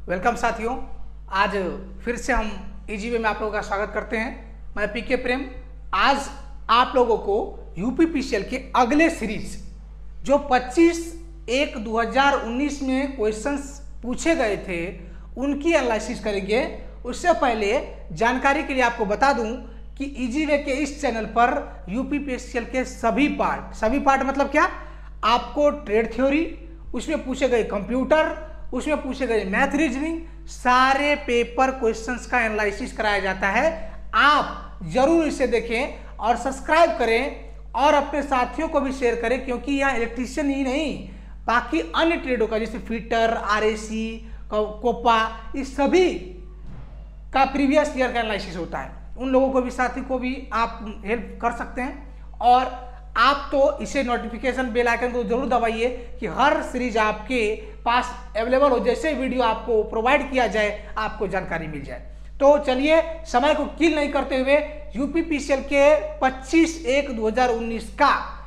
Welcome साथियों, आज फिर से हम ईजीवे में आप लोगों का स्वागत करते हैं। मैं पीके प्रेम। आज आप लोगों को यूपीपीसीएल के अगले सीरीज जो 25/1/2019 में क्वेश्चंस पूछे गए थे उनकी एनालिसिस करेंगे। उससे पहले जानकारी के लिए आपको बता दूं कि ईजीवे के इस चैनल पर यूपीपीसीएल के सभी पार्ट मतलब क्या, आपको ट्रेड थ्योरी, उसमें पूछे गए कंप्यूटर, उसमें पूछे गए मैथ रीजनिंग, सारे पेपर क्वेश्चंस का एनालिसिस कराया जाता है। आप जरूर इसे देखें और सब्सक्राइब करें और अपने साथियों को भी शेयर करें, क्योंकि यहाँ इलेक्ट्रीशियन ही नहीं, बाकी अन्य ट्रेडों का जैसे फिटर, आरएसी, कोपा, इस सभी का प्रीवियस ईयर का एनालिसिस होता है। उन लोगों को भी, साथी को भी आप हेल्प कर सकते हैं। और आप तो इसे नोटिफिकेशन बेल आइकन को जरूर दबाइए कि हर सीरीज आपके पास अवेलेबल हो, जैसे वीडियो आपको प्रोवाइड किया जाए आपको जानकारी मिल जाए। तो चलिए समय को किल नहीं करते हुए यूपीपीसीएल के 25/1/2019 का,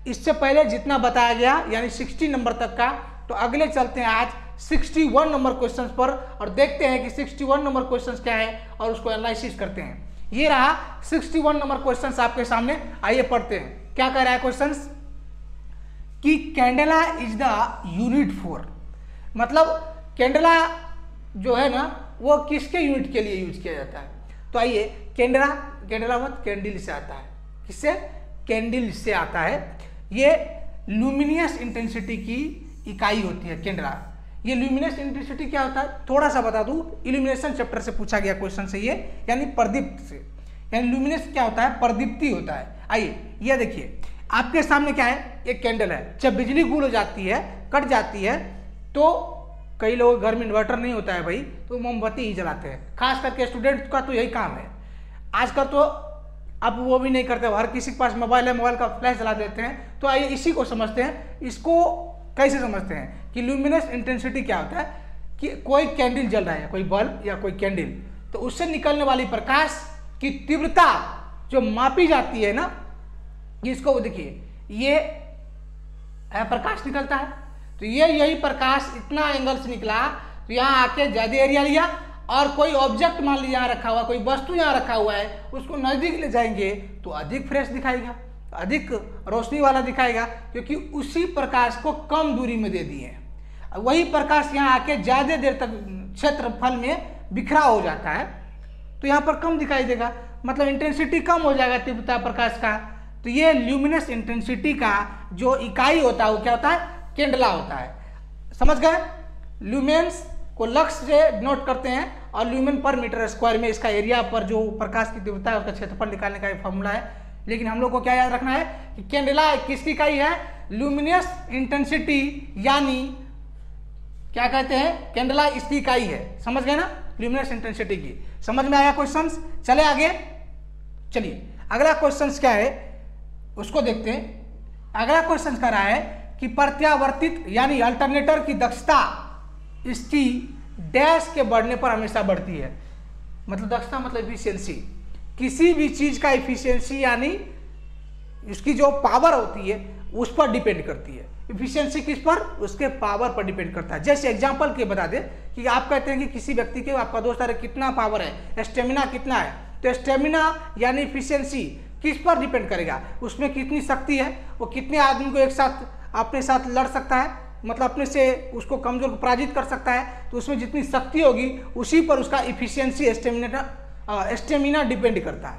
इससे पहले जितना बताया गया यानी 60 नंबर तक का, तो अगले चलते हैं आज 61 नंबर क्वेश्चन पर और देखते हैं कि 61 नंबर क्वेश्चन क्या है और उसको एनालिसिस करते हैं। ये रहा 61 नंबर क्वेश्चन आपके सामने। आइए पढ़ते हैं क्या कह रहा है क्वेश्चन कि candela is the unit for, मतलब कैंडेला जो है ना वो किसके यूनिट के लिए यूज किया जाता है। तो आइए, कैंडेला मतलब कैंडल से आता है। किससे? कैंडल से आता है। ये लुमिनियस इंटेंसिटी की इकाई होती है कैंडेला। ये ल्यूमिनस इंटेंसिटी क्या होता है थोड़ा सा बता दूं, इल्यूमिनेशन चैप्टर से पूछा गया क्वेश्चन से ये, यानी प्रदीप्त से। यानी ल्यूमिनस क्या होता है? प्रदीप्ति होता है। आइए ये देखिए, आपके सामने क्या है, एक कैंडल है। जब बिजली गुल हो जाती है, कट जाती है, तो कई लोग घर में इन्वर्टर नहीं होता है भाई, तो मोमबत्ती ही जलाते हैं। खास करके स्टूडेंट का तो यही काम है। आजकल तो अब वो भी नहीं करते, हर किसी के पास मोबाइल है, मोबाइल का फ्लैश जला देते हैं। तो आइए इसी को समझते हैं। इसको कैसे समझते हैं कि ल्यूमिनस इंटेंसिटी क्या होता है कि कोई कैंडल जल रहा है, कोई बल्ब या कोई कैंडल, तो उससे निकलने वाली प्रकाश की तीव्रता जो मापी जाती है ना, इसको देखिए, ये प्रकाश निकलता है। तो ये यही प्रकाश इतना एंगल से निकला, तो यहाँ आके ज्यादा एरिया लिया और कोई ऑब्जेक्ट मान लीजिए यहाँ रखा हुआ, कोई वस्तु यहाँ रखा हुआ है, उसको नजदीक ले जाएंगे तो अधिक फ्रेश दिखाएगा, अधिक रोशनी वाला दिखाएगा, क्योंकि उसी प्रकाश को कम दूरी में दे दिए हैं। वही प्रकाश यहाँ आके ज्यादा देर तक क्षेत्रफल में बिखरा हो जाता है, तो यहाँ पर कम दिखाई देगा, मतलब इंटेंसिटी कम हो जाएगा तीव्रता प्रकाश का। तो ये ल्यूमिनस इंटेंसिटी का जो इकाई होता है वो क्या होता है? कैंडेला होता है। समझ गए? ल्यूमेंस को लक्स से नोट करते हैं और ल्यूमेन पर मीटर स्क्वायर में इसका एरिया पर जो प्रकाश की तीव्रता है उसका क्षेत्रफल निकालने का एक फॉर्मूला है। लेकिन हम लोग को क्या याद रखना है कि कैंडेला किसकी इकाई है? ल्यूमिनस इंटेंसिटी, यानी क्या कहते हैं, कैंडेला इसकी इकाई है। समझ गए ना? ल्यूमिनस इंटेंसिटी की। समझ में आया क्वेश्चन? चले आगे। चलिए अगला क्वेश्चन क्या है उसको देखते हैं। अगला क्वेश्चन कह रहा है कि प्रत्यावर्तित यानी अल्टरनेटर की दक्षता इसकी डैश के बढ़ने पर हमेशा बढ़ती है। मतलब दक्षता मतलब एफिशिएंसी, किसी भी चीज का एफिशिएंसी यानी इसकी जो पावर होती है उस पर डिपेंड करती है। एफिशिएंसी किस पर? उसके पावर पर डिपेंड करता है। जैसे एग्जांपल के बता दे कि आप कहते हैं कि किसी व्यक्ति के, आपका दोस्त है, कितना पावर है, स्टेमिना कितना है, तो स्टेमिना यानी एफिशिएंसी किस पर डिपेंड करेगा? उसमें कितनी शक्ति है, वो कितने आदमी को एक साथ अपने साथ लड़ सकता है, मतलब अपने से उसको कमजोर को पराजित कर सकता है। तो उसमें जितनी शक्ति होगी उसी पर उसका एफिशिएंसी स्टेमिना डिपेंड करता है।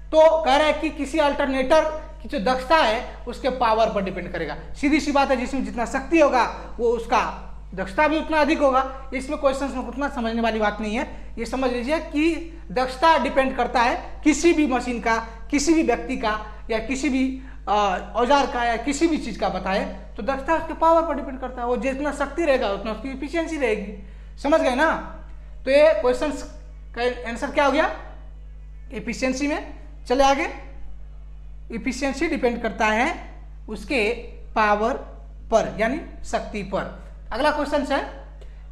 तो कह रहा है कि किसी अल्टरनेटर की जो दक्षता है उसके पावर पर डिपेंड करेगा। सीधी सी बात है, जिसमें जितना शक्ति होगा वो उसका दक्षता भी उतना अधिक होगा। इसमें क्वेश्चन में उतना समझने वाली बात नहीं है। ये समझ लीजिए कि दक्षता डिपेंड करता है किसी भी मशीन का, किसी भी व्यक्ति का, या किसी भी औजार का, या किसी भी चीज का बताए तो दक्षता उसके पावर पर डिपेंड करता है। वो जितना शक्ति रहेगा उतना उसकी एफिशिएंसी रहेगी। समझ गए ना? तो ये क्वेश्चन का आंसर क्या हो गया? एफिशिएंसी में। चले आगे। एफिशिएंसी डिपेंड करता है उसके पावर पर यानी शक्ति पर। अगला क्वेश्चन है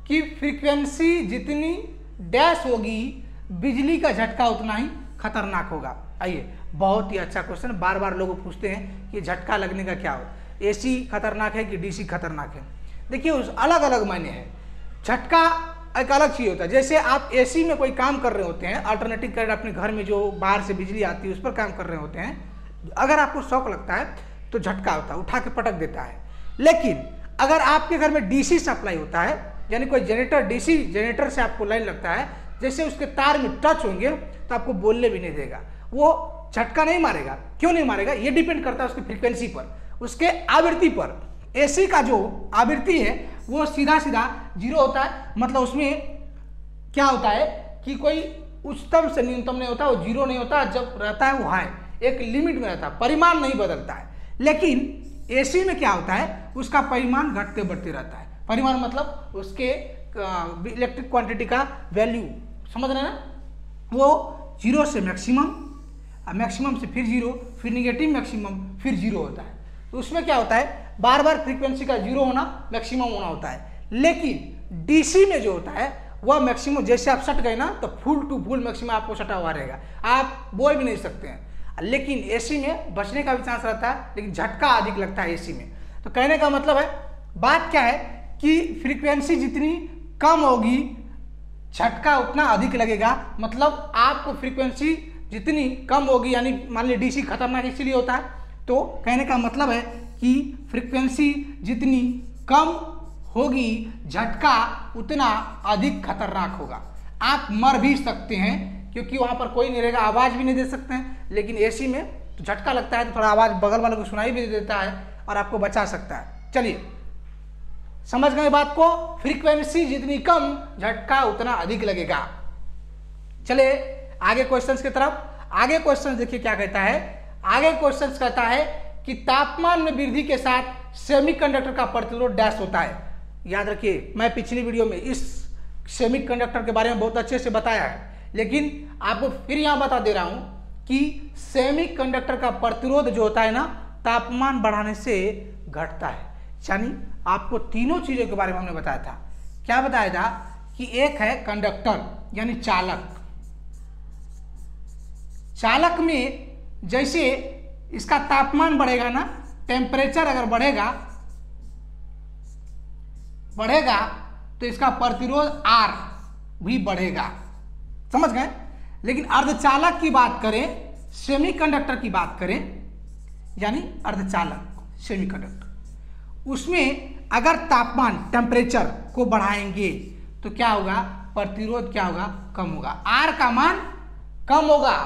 कि फ्रीक्वेंसी जितनी डैश होगी बिजली का झटका उतना ही खतरनाक होगा। आइए, बहुत ही अच्छा क्वेश्चन। बार बार लोग पूछते हैं कि झटका लगने का क्या हो, एसी खतरनाक है कि डीसी खतरनाक है। देखिए उस अलग अलग मायने हैं। झटका एक अलग चीज होता है। जैसे आप एसी में कोई काम कर रहे होते हैं, अल्टरनेटिव करंट अपने घर में जो बाहर से बिजली आती है उस पर काम कर रहे होते हैं, अगर आपको शॉक लगता है तो झटका होता है, उठा के पटक देता है। लेकिन अगर आपके घर में डीसी सप्लाई होता है, यानी कोई जनरेटर, डीसी जनरेटर से आपको लाइन लगता है, जैसे उसके तार में टच होंगे तो आपको बोलने भी नहीं देगा, वो झटका नहीं मारेगा। क्यों नहीं मारेगा? ये डिपेंड करता है उसकी फ्रीक्वेंसी पर, उसके आवृत्ति पर। एसी का जो आवृत्ति है वो सीधा सीधा 0 होता है, मतलब उसमें क्या होता है कि कोई उच्चतम से न्यूनतम नहीं होता, वो 0 नहीं होता, जब रहता है वो हाई, एक लिमिट में रहता है, परिमाण नहीं बदलता है। लेकिन एसी में क्या होता है, उसका परिमाण घटते बढ़ते रहता है। परिमाण मतलब उसके इलेक्ट्रिक क्वांटिटी का वैल्यू, समझ रहे हैं ना, वो 0 से मैक्सिमम, मैक्सिमम से फिर 0, फिर निगेटिव मैक्सिमम, फिर 0 होता है। तो उसमें क्या होता है, बार बार फ्रीक्वेंसी का 0 होना, मैक्सिमम होना होता है। लेकिन डीसी में जो होता है वह मैक्सिमम, जैसे आप सट गए ना तो फुल टू फुल मैक्सिमम आपको सटा हुआ रहेगा, आप बोल भी नहीं सकते हैं। लेकिन एसी में बचने का भी चांस रहता है, लेकिन झटका अधिक लगता है एसी में। तो कहने का मतलब है, बात क्या है कि फ्रीक्वेंसी जितनी कम होगी झटका उतना अधिक लगेगा। मतलब आपको फ्रीक्वेंसी जितनी कम होगी, यानी मान लीजिए डीसी खतरनाक इसीलिए होता है, तो कहने का मतलब है कि फ्रीक्वेंसी जितनी कम होगी झटका उतना अधिक खतरनाक होगा। आप मर भी सकते हैं क्योंकि वहां पर कोई नहीं रहेगा, आवाज भी नहीं दे सकते हैं। लेकिन एसी में तो झटका लगता है तो थोड़ा आवाज बगल वाले को सुनाई भी देता है और आपको बचा सकता है। चलिए समझ गए बात को, फ्रीक्वेंसी जितनी कम झटका उतना अधिक लगेगा। चले आगे क्वेश्चंस की तरफ। आगे क्वेश्चन देखिए क्या कहता है। आगे क्वेश्चन कहता है कि तापमान में वृद्धि के साथ सेमीकंडक्टर का प्रतिरोध डैश होता है। याद रखिए, मैं पिछली वीडियो में इस सेमीकंडक्टर के बारे में बहुत अच्छे से बताया है, लेकिन आपको फिर यहां बता दे रहा हूं कि सेमीकंडक्टर का प्रतिरोध जो होता है ना, तापमान बढ़ाने से घटता है। यानी आपको तीनों चीजों के बारे में हमने बताया था। क्या बताया था कि एक है कंडक्टर यानी चालक। चालक में जैसे इसका तापमान बढ़ेगा ना, टेम्परेचर अगर बढ़ेगा तो इसका प्रतिरोध R भी बढ़ेगा, समझ गए। लेकिन अर्धचालक की बात करें, सेमीकंडक्टर की बात करें, यानी अर्धचालक सेमीकंडक्टर, उसमें अगर तापमान टेम्परेचर को बढ़ाएंगे तो क्या होगा, प्रतिरोध क्या होगा, कम होगा। R का मान कम होगा।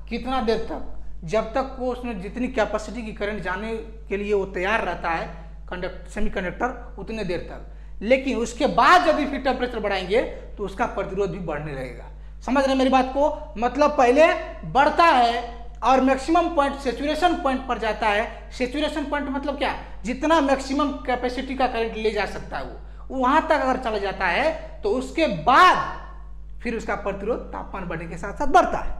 कितना देर तक, जब तक वो उसमें जितनी कैपेसिटी की करंट जाने के लिए वो तैयार रहता है सेमीकंडक्टर, उतने देर तक। लेकिन उसके बाद यदि फिर टेम्परेचर बढ़ाएंगे तो उसका प्रतिरोध भी बढ़ने लगेगा। समझ रहे मेरी बात को? मतलब पहले बढ़ता है और मैक्सिमम पॉइंट, सेचुरेशन पॉइंट पर जाता है। सेचुरेशन पॉइंट मतलब क्या, जितना मैक्सिमम कैपेसिटी का करंट ले जा सकता है वो वहां तक अगर चला जाता है तो उसके बाद फिर उसका प्रतिरोध तापमान बढ़ने के साथ साथ बढ़ता है।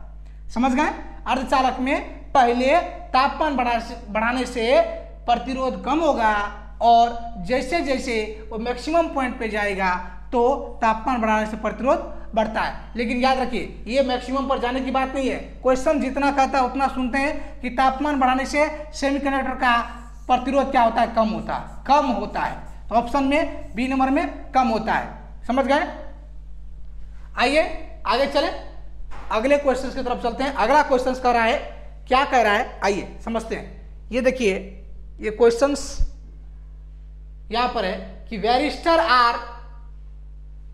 समझ गए। अर्धचालक में पहले तापमान बढ़ाने से प्रतिरोध कम होगा और जैसे जैसे वो मैक्सिमम पॉइंट पे जाएगा तो तापमान बढ़ाने से प्रतिरोध बढ़ता है। लेकिन याद रखिए, ये मैक्सिमम पर जाने की बात नहीं है। क्वेश्चन जितना कहता है उतना सुनते हैं कि तापमान बढ़ाने से सेमीकंडक्टर का प्रतिरोध क्या होता है, कम होता है। तो ऑप्शन में बी नंबर में कम होता है। समझ गए। आइए आगे चले, अगले क्वेश्चन की तरफ चलते हैं। अगला क्वेश्चन कह रहा है, क्या कह रहा है, आइए समझते हैं। ये देखिए, ये क्वेश्चंस यहां पर है कि वैरिस्टर आर,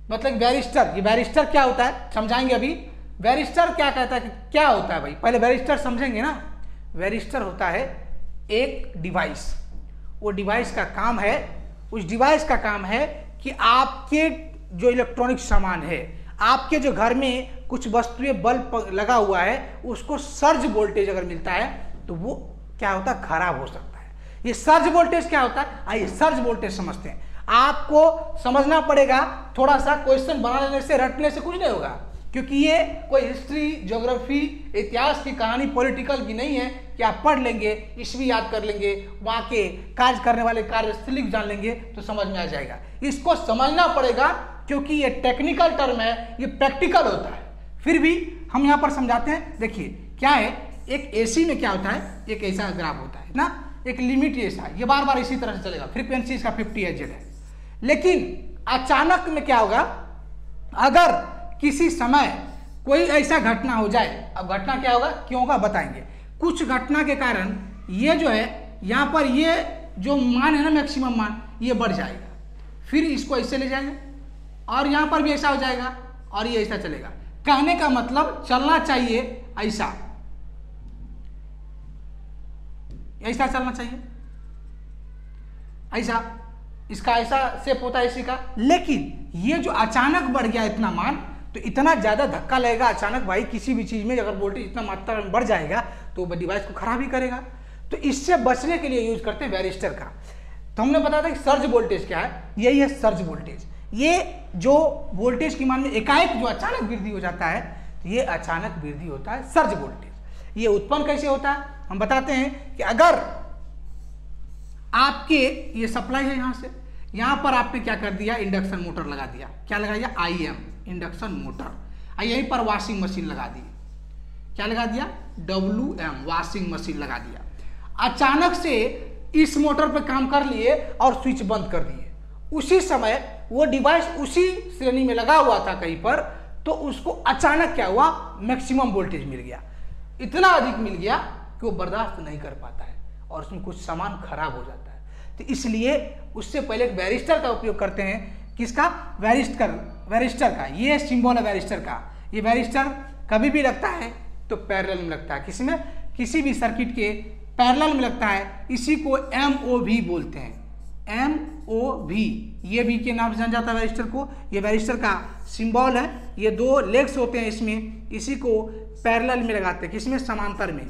मतलब वैरिस्टर, ये वैरिस्टर क्या होता है समझाएंगे अभी। वैरिस्टर क्या कहता है कि क्या होता है भाई, पहले वैरिस्टर समझेंगे ना। वैरिस्टर होता है एक डिवाइस, वो डिवाइस का काम है, उस डिवाइस का काम है कि आपके जो इलेक्ट्रॉनिक सामान है, आपके जो घर में कुछ वस्तुएं, बल्ब लगा हुआ है, उसको सर्ज वोल्टेज अगर मिलता है तो वो क्या होता है, खराब हो सकता है। ये सर्ज वोल्टेज क्या होता है, आइए सर्ज वोल्टेज समझते हैं। आपको समझना पड़ेगा थोड़ा सा, क्वेश्चन बना लेने से, रटने से कुछ नहीं होगा, क्योंकि ये कोई हिस्ट्री, ज्योग्राफी, इतिहास की कहानी, पॉलिटिकल की नहीं है कि आप पढ़ लेंगे, ईस्वी याद कर लेंगे, वहां के कार्य करने वाले कार्यस्थली जान लेंगे तो समझ में आ जाएगा। इसको समझना पड़ेगा क्योंकि ये टेक्निकल टर्म है, ये प्रैक्टिकल होता है। फिर भी हम यहाँ पर समझाते हैं। देखिए क्या है, एक एसी में क्या होता है, एक ऐसा ग्राफ होता है ना, एक लिमिट ऐसा, ये बार बार इसी तरह से चलेगा, फ्रीक्वेंसी इसका 50 Hz है। लेकिन अचानक में क्या होगा, अगर किसी समय कोई ऐसा घटना हो जाए, अब घटना क्या होगा क्यों होगा बताएंगे। कुछ घटना के कारण ये जो है यहाँ पर ये जो मान है ना मैक्सिमम मान, ये बढ़ जाएगा, फिर इसको ऐसे ले जाएगा और यहाँ पर भी ऐसा हो जाएगा और ये ऐसा चलेगा। कहने का मतलब चलना चाहिए ऐसा, ऐसा चलना चाहिए, ऐसा, इसका ऐसा शेप होता है इसी का। लेकिन ये जो अचानक बढ़ गया इतना मान, तो इतना ज्यादा धक्का लगेगा अचानक भाई किसी भी चीज में, अगर वोल्टेज इतना मात्रा में बढ़ जाएगा तो वो डिवाइस को खराब ही करेगा। तो इससे बचने के लिए यूज करते हैं वैरिस्टर का। तो हमने बताया था कि सर्ज वोल्टेज क्या है, यही है सर्ज वोल्टेज। ये जो वोल्टेज की मान में एकाएक जो अचानक वृद्धि हो जाता है, तो ये अचानक वृद्धि होता है सर्ज वोल्टेज। ये उत्पन्न कैसे होता है हम बताते हैं कि अगर आपके ये सप्लाई है यहां से, यहां पर आपने क्या कर दिया, इंडक्शन मोटर लगा दिया। क्या लगा दिया, IM इंडक्शन मोटर। यहीं पर वॉशिंग मशीन लगा दी, क्या लगा दिया, WM वॉशिंग मशीन लगा दिया। अचानक से इस मोटर पे काम कर लिए और स्विच बंद कर दिए। उसी समय वो डिवाइस उसी श्रेणी में लगा हुआ था कहीं पर, तो उसको अचानक क्या हुआ, मैक्सिमम वोल्टेज मिल गया, इतना अधिक मिल गया कि वो बर्दाश्त नहीं कर पाता है और उसमें कुछ सामान खराब हो जाता है। तो इसलिए उससे पहले एक वैरिस्टर का उपयोग करते हैं। किसका, वैरिस्टर का। ये सिंबल है वैरिस्टर का। ये वैरिस्टर कभी भी लगता है तो पैरेलल में लगता है, किसमें, किसी भी सर्किट के पैरेलल में लगता है। इसी को MOV बोलते हैं, MOV, ये भी के नाम से जाना जाता है वैरिस्टर को। ये वैरिस्टर का सिंबल है। ये दो लेग्स होते हैं इसमें, इसी को पैरेलल में लगाते हैं, किसमें, समांतर में,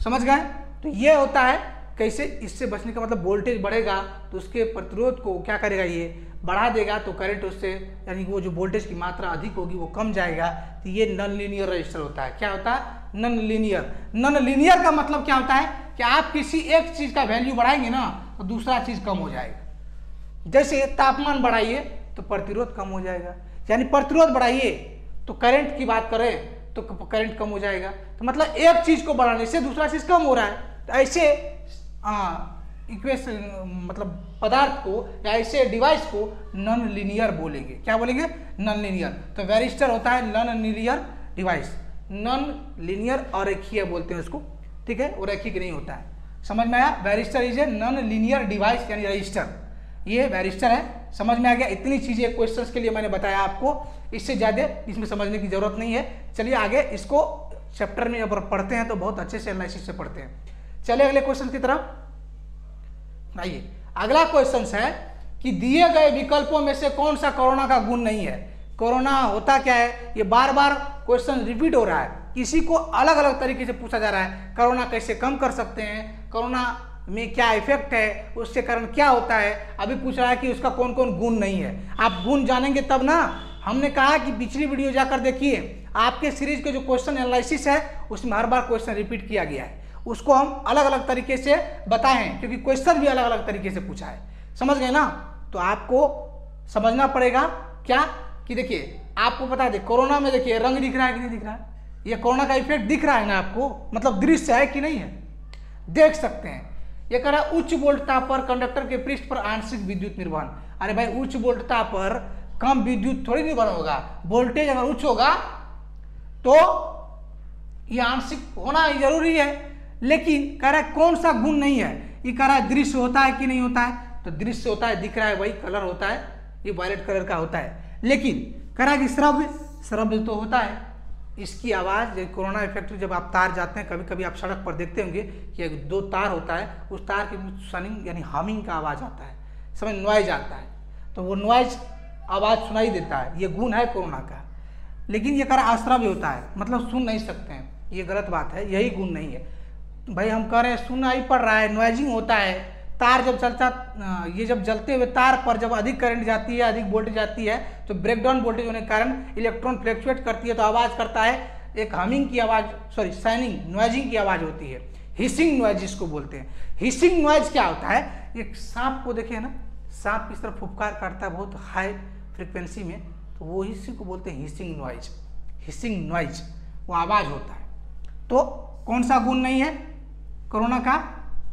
समझ गए। तो ये होता है कैसे, इससे बचने का मतलब वोल्टेज बढ़ेगा तो उसके प्रतिरोध को क्या करेगा, ये बढ़ा देगा, तो करंट उससे, यानी वो जो वोल्टेज की मात्रा अधिक होगी वो कम जाएगा। तो ये नॉन लीनियर रजिस्टर होता है। क्या होता है, नॉन लीनियर। नॉन लीनियर का मतलब क्या होता है कि आप किसी एक चीज का वैल्यू बढ़ाएंगे ना तो दूसरा चीज कम हो जाएगा। जैसे तापमान बढ़ाइए तो प्रतिरोध कम हो जाएगा, यानी प्रतिरोध बढ़ाइए तो करंट की बात करें तो करंट कम हो जाएगा। तो मतलब एक चीज को बढ़ाने से दूसरा चीज कम हो रहा है। तो ऐसे इक्वेशन मतलब पदार्थ को या ऐसे डिवाइस को नॉन लीनियर बोलेंगे। क्या बोलेंगे, नॉन लीनियर। तो वैरिस्टर होता है non linear device, non linear और रेखीय बोलते हैं उसको, ठीक है, वो रैखिक नहीं होता है। समझ में आया, varistor is a non linear device यानी रजिस्टर। ये वैरिस्टर है, समझ में आ गया। इतनी चीजें क्वेश्चंस के लिए मैंने बताया आपको, इससे ज्यादा इसमें समझने की जरूरत नहीं है। चलिए आगे इसको चैप्टर में जब पढ़ते हैं तो बहुत अच्छे से एनालिसिस से पढ़ते हैं। चलिए अगले क्वेश्चन की तरफ आइए। अगला क्वेश्चन है कि दिए गए विकल्पों में से कौन सा कोरोना का गुण नहीं है। कोरोना होता क्या है, ये बार बार क्वेश्चन रिपीट हो रहा है, किसी को अलग अलग तरीके से पूछा जा रहा है। कोरोना कैसे कम कर सकते हैं, कोरोना में क्या इफेक्ट है, उसके कारण क्या होता है। अभी पूछ रहा है कि उसका कौन कौन गुण नहीं है। आप गुण जानेंगे तब ना। हमने कहा कि पिछली वीडियो जाकर देखिए, आपके सीरीज के जो क्वेश्चन एनालिसिस है उसमें हर बार क्वेश्चन रिपीट किया गया है, उसको हम अलग अलग तरीके से बताए हैं क्योंकि क्वेश्चन भी अलग अलग तरीके से पूछा है। समझ गए ना। तो आपको समझना पड़ेगा क्या कि देखिए, आपको बता दे कोरोना में देखिए रंग दिख रहा है कि नहीं दिख रहा है, ये कोरोना का इफेक्ट दिख रहा है ना आपको, मतलब दृश्य है कि नहीं है, देख सकते हैं। ये कह रहा है उच्च वोल्टता पर कंडक्टर के पृष्ठ पर आंशिक विद्युत निर्वहन। अरे भाई, उच्च वोल्टता पर कम विद्युत थोड़ी निर्भर होगा। वोल्टेज अगर उच्च होगा तो ये आंशिक होना ही जरूरी है। लेकिन कह रहा है कौन सा गुण नहीं है, ये कह रहा है दृश्य होता है कि नहीं होता है, तो दृश्य होता है, दिख रहा है, वही कलर होता है, ये वायलेट कलर का होता है। लेकिन कह रहा है कि श्रव्य तो होता है, इसकी आवाज, कोरोना इफेक्ट जब आप तार जाते हैं, कभी कभी आप सड़क पर देखते होंगे कि दो तार होता है, उस तार के सनिंग यानी हमिंग का आवाज आता है, समझ, नॉइज आता है, तो वो नॉइज आवाज सुनाई देता है, ये गुण है कोरोना का। लेकिन ये कह रहा है अश्रव्य होता है, मतलब सुन नहीं सकते हैं, ये गलत बात है, यही गुण नहीं है। भाई हम कह रहे हैं सुनाई पड़ रहा है, नॉइजिंग होता है, तार जब चलता, ये जब जलते हुए तार पर जब अधिक करंट जाती है, अधिक वोल्टेज जाती है, तो ब्रेकडाउन वोल्टेज होने के कारण इलेक्ट्रॉन फ्लक्चुएट करती है, तो आवाज करता है, एक हमिंग की आवाज, सॉरी साइनिंग, नॉइजिंग की आवाज होती है, हिसिंग नॉइज जिसको बोलते हैं। हिसिंग नॉइज क्या होता है, एक सांप को देखे ना, सांप किस तरह फुफकार काटता है बहुत हाई फ्रिक्वेंसी में, तो वो इसी को बोलते हैं हिसिंग नॉइज। हिसिंग नॉइज वो आवाज होता है। तो कौन सा गुण नहीं है कोरोना का,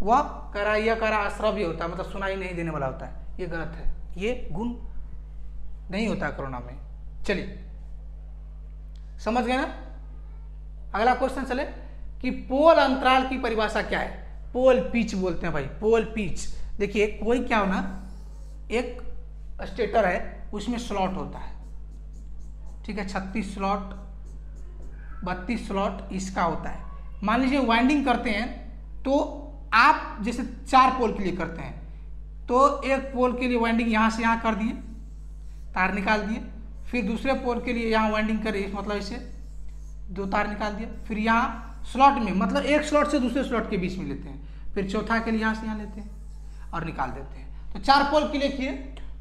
वह करा अश्रव्य होता है, मतलब सुनाई नहीं देने वाला होता है, ये गलत है, ये गुण नहीं होता है कोरोना में। चलिए समझ गए ना। अगला क्वेश्चन चले कि पोल अंतराल की परिभाषा क्या है। पोल पिच बोलते हैं भाई, पोल पिच। देखिए कोई क्या हो ना, एक स्टेटर है उसमें स्लॉट होता है, ठीक है, 36 स्लॉट 32 स्लॉट इसका होता है। मान लीजिए वाइंडिंग करते हैं तो आप जैसे 4 पोल के लिए करते हैं तो एक पोल के लिए वाइंडिंग यहाँ से यहाँ कर दिए, तार निकाल दिए, फिर दूसरे पोल के लिए यहाँ वाइंडिंग करिए, मतलब इसे 2 तार निकाल दिए, फिर यहाँ स्लॉट में मतलब एक स्लॉट से दूसरे स्लॉट के बीच में लेते हैं, फिर चौथा के लिए यहाँ से यहाँ लेते हैं और निकाल देते हैं। तो 4 पोल के लिए किए।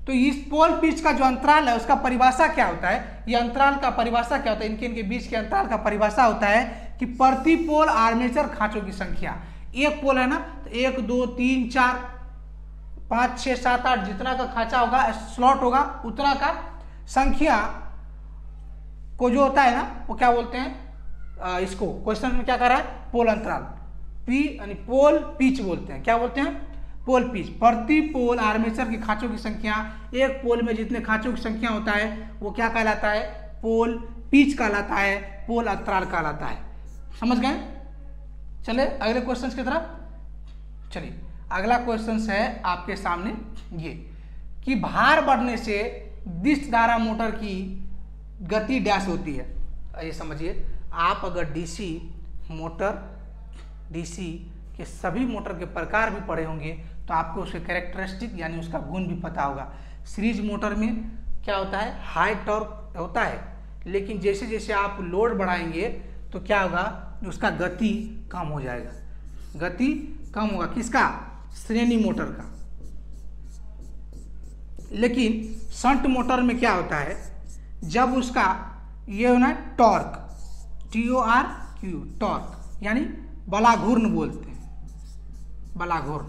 तो इस पोल पिच का जो अंतराल है उसका परिभाषा क्या होता है, ये अंतराल का परिभाषा क्या होता है, इनके बीच के अंतराल का परिभाषा होता है कि प्रति पोल आर्मेचर खांचों की संख्या। एक पोल है ना तो 1 2 3 4 5 6 7 8 जितना का खांचा होगा, स्लॉट होगा, उतना का संख्या को जो होता है ना वो क्या बोलते हैं, इसको क्वेश्चन में क्या कर रहा है, पोल अंतराल, पी यानी पोल पिच बोलते हैं। क्या बोलते हैं, पोल पिच। प्रति पोल आर्मेचर की खांचों की संख्या, एक पोल में जितने खांचों की संख्या होता है वो क्या कहलाता है, पोल पिच कहलाता है, पोल अंतराल कहलाता है। समझ गए। चले अगले क्वेश्चन की तरफ। चलिए अगला क्वेश्चन है आपके सामने ये कि भार बढ़ने से विद्युत धारा मोटर की गति डैश होती है। ये समझिए, आप अगर डीसी मोटर, डीसी के सभी मोटर के प्रकार भी पढ़े होंगे तो आपको उसके कैरेक्टरिस्टिक यानी उसका गुण भी पता होगा। सीरीज मोटर में क्या होता है, हाई टॉर्क होता है, लेकिन जैसे जैसे आप लोड बढ़ाएंगे तो क्या होगा, उसका गति कम हो जाएगा, गति कम होगा। किसका, श्रेणी मोटर का। लेकिन शंट मोटर में क्या होता है, जब उसका ये होना टॉर्क, TORQ टॉर्क यानी बलाघूर्ण बोलते हैं, बलाघूर्ण।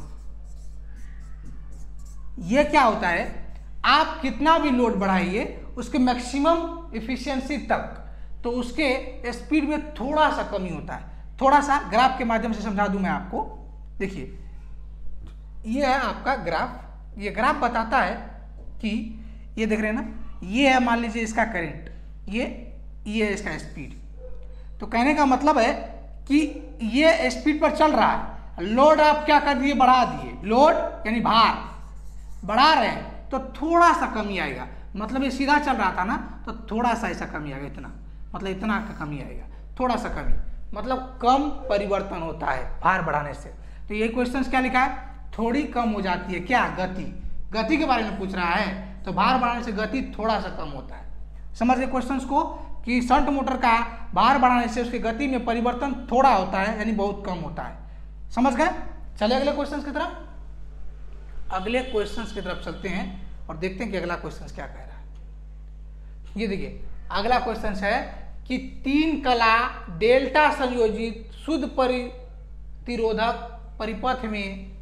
ये क्या होता है, आप कितना भी लोड बढ़ाइए उसके मैक्सिमम इफिशियंसी तक तो उसके स्पीड में थोड़ा सा कमी होता है। थोड़ा सा ग्राफ के माध्यम से समझा दूं मैं आपको। देखिए ये है आपका ग्राफ, ये ग्राफ बताता है कि ये देख रहे हैं ना, ये है मान लीजिए इसका करंट, ये है इसका स्पीड। तो कहने का मतलब है कि ये स्पीड पर चल रहा है, लोड आप क्या कर दिए, बढ़ा दिए, लोड यानी भार बढ़ा रहे हैं तो थोड़ा सा कमी आएगा। मतलब ये सीधा चल रहा था ना तो थोड़ा सा ऐसा कमी आएगा, इतना मतलब इतना का कमी आएगा, थोड़ा सा कमी, मतलब कम परिवर्तन होता है भार बढ़ाने से। तो ये क्वेश्चन क्या लिखा है, थोड़ी कम हो जाती है क्या, गति, गति के बारे में पूछ रहा है। तो भार बढ़ाने से गति थोड़ा सा कम होता है। समझ गए क्वेश्चन को कि शंट मोटर का भार बढ़ाने से उसकी गति में परिवर्तन थोड़ा होता है यानी बहुत कम होता है। समझ गए। चलिए अगले क्वेश्चन की तरफ, अगले क्वेश्चन की तरफ चलते हैं और देखते हैं कि अगला क्वेश्चन क्या कह रहा है। ये देखिए अगला क्वेश्चन है कि 3 कला डेल्टा संयोजित शुद्ध प्रतिरोधक परिपथ में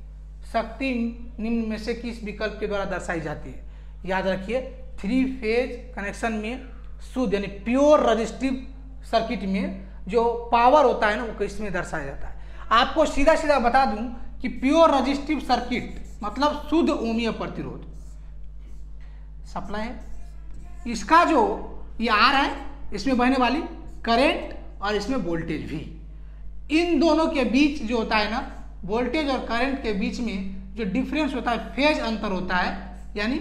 शक्ति निम्न में से किस विकल्प के द्वारा दर्शाई जाती है। याद रखिए 3 फेज कनेक्शन में शुद्ध यानी प्योर रजिस्टिव सर्किट में जो पावर होता है ना वो किसमें दर्शाया जाता है। आपको सीधा सीधा बता दूं कि प्योर रजिस्टिव सर्किट मतलब शुद्ध ओमीय प्रतिरोध सप्लाई है, इसका जो ये आर है इसमें बहने वाली करंट और इसमें वोल्टेज भी, इन दोनों के बीच जो होता है ना वोल्टेज और करंट के बीच में जो डिफरेंस होता है, फेज अंतर होता है, यानी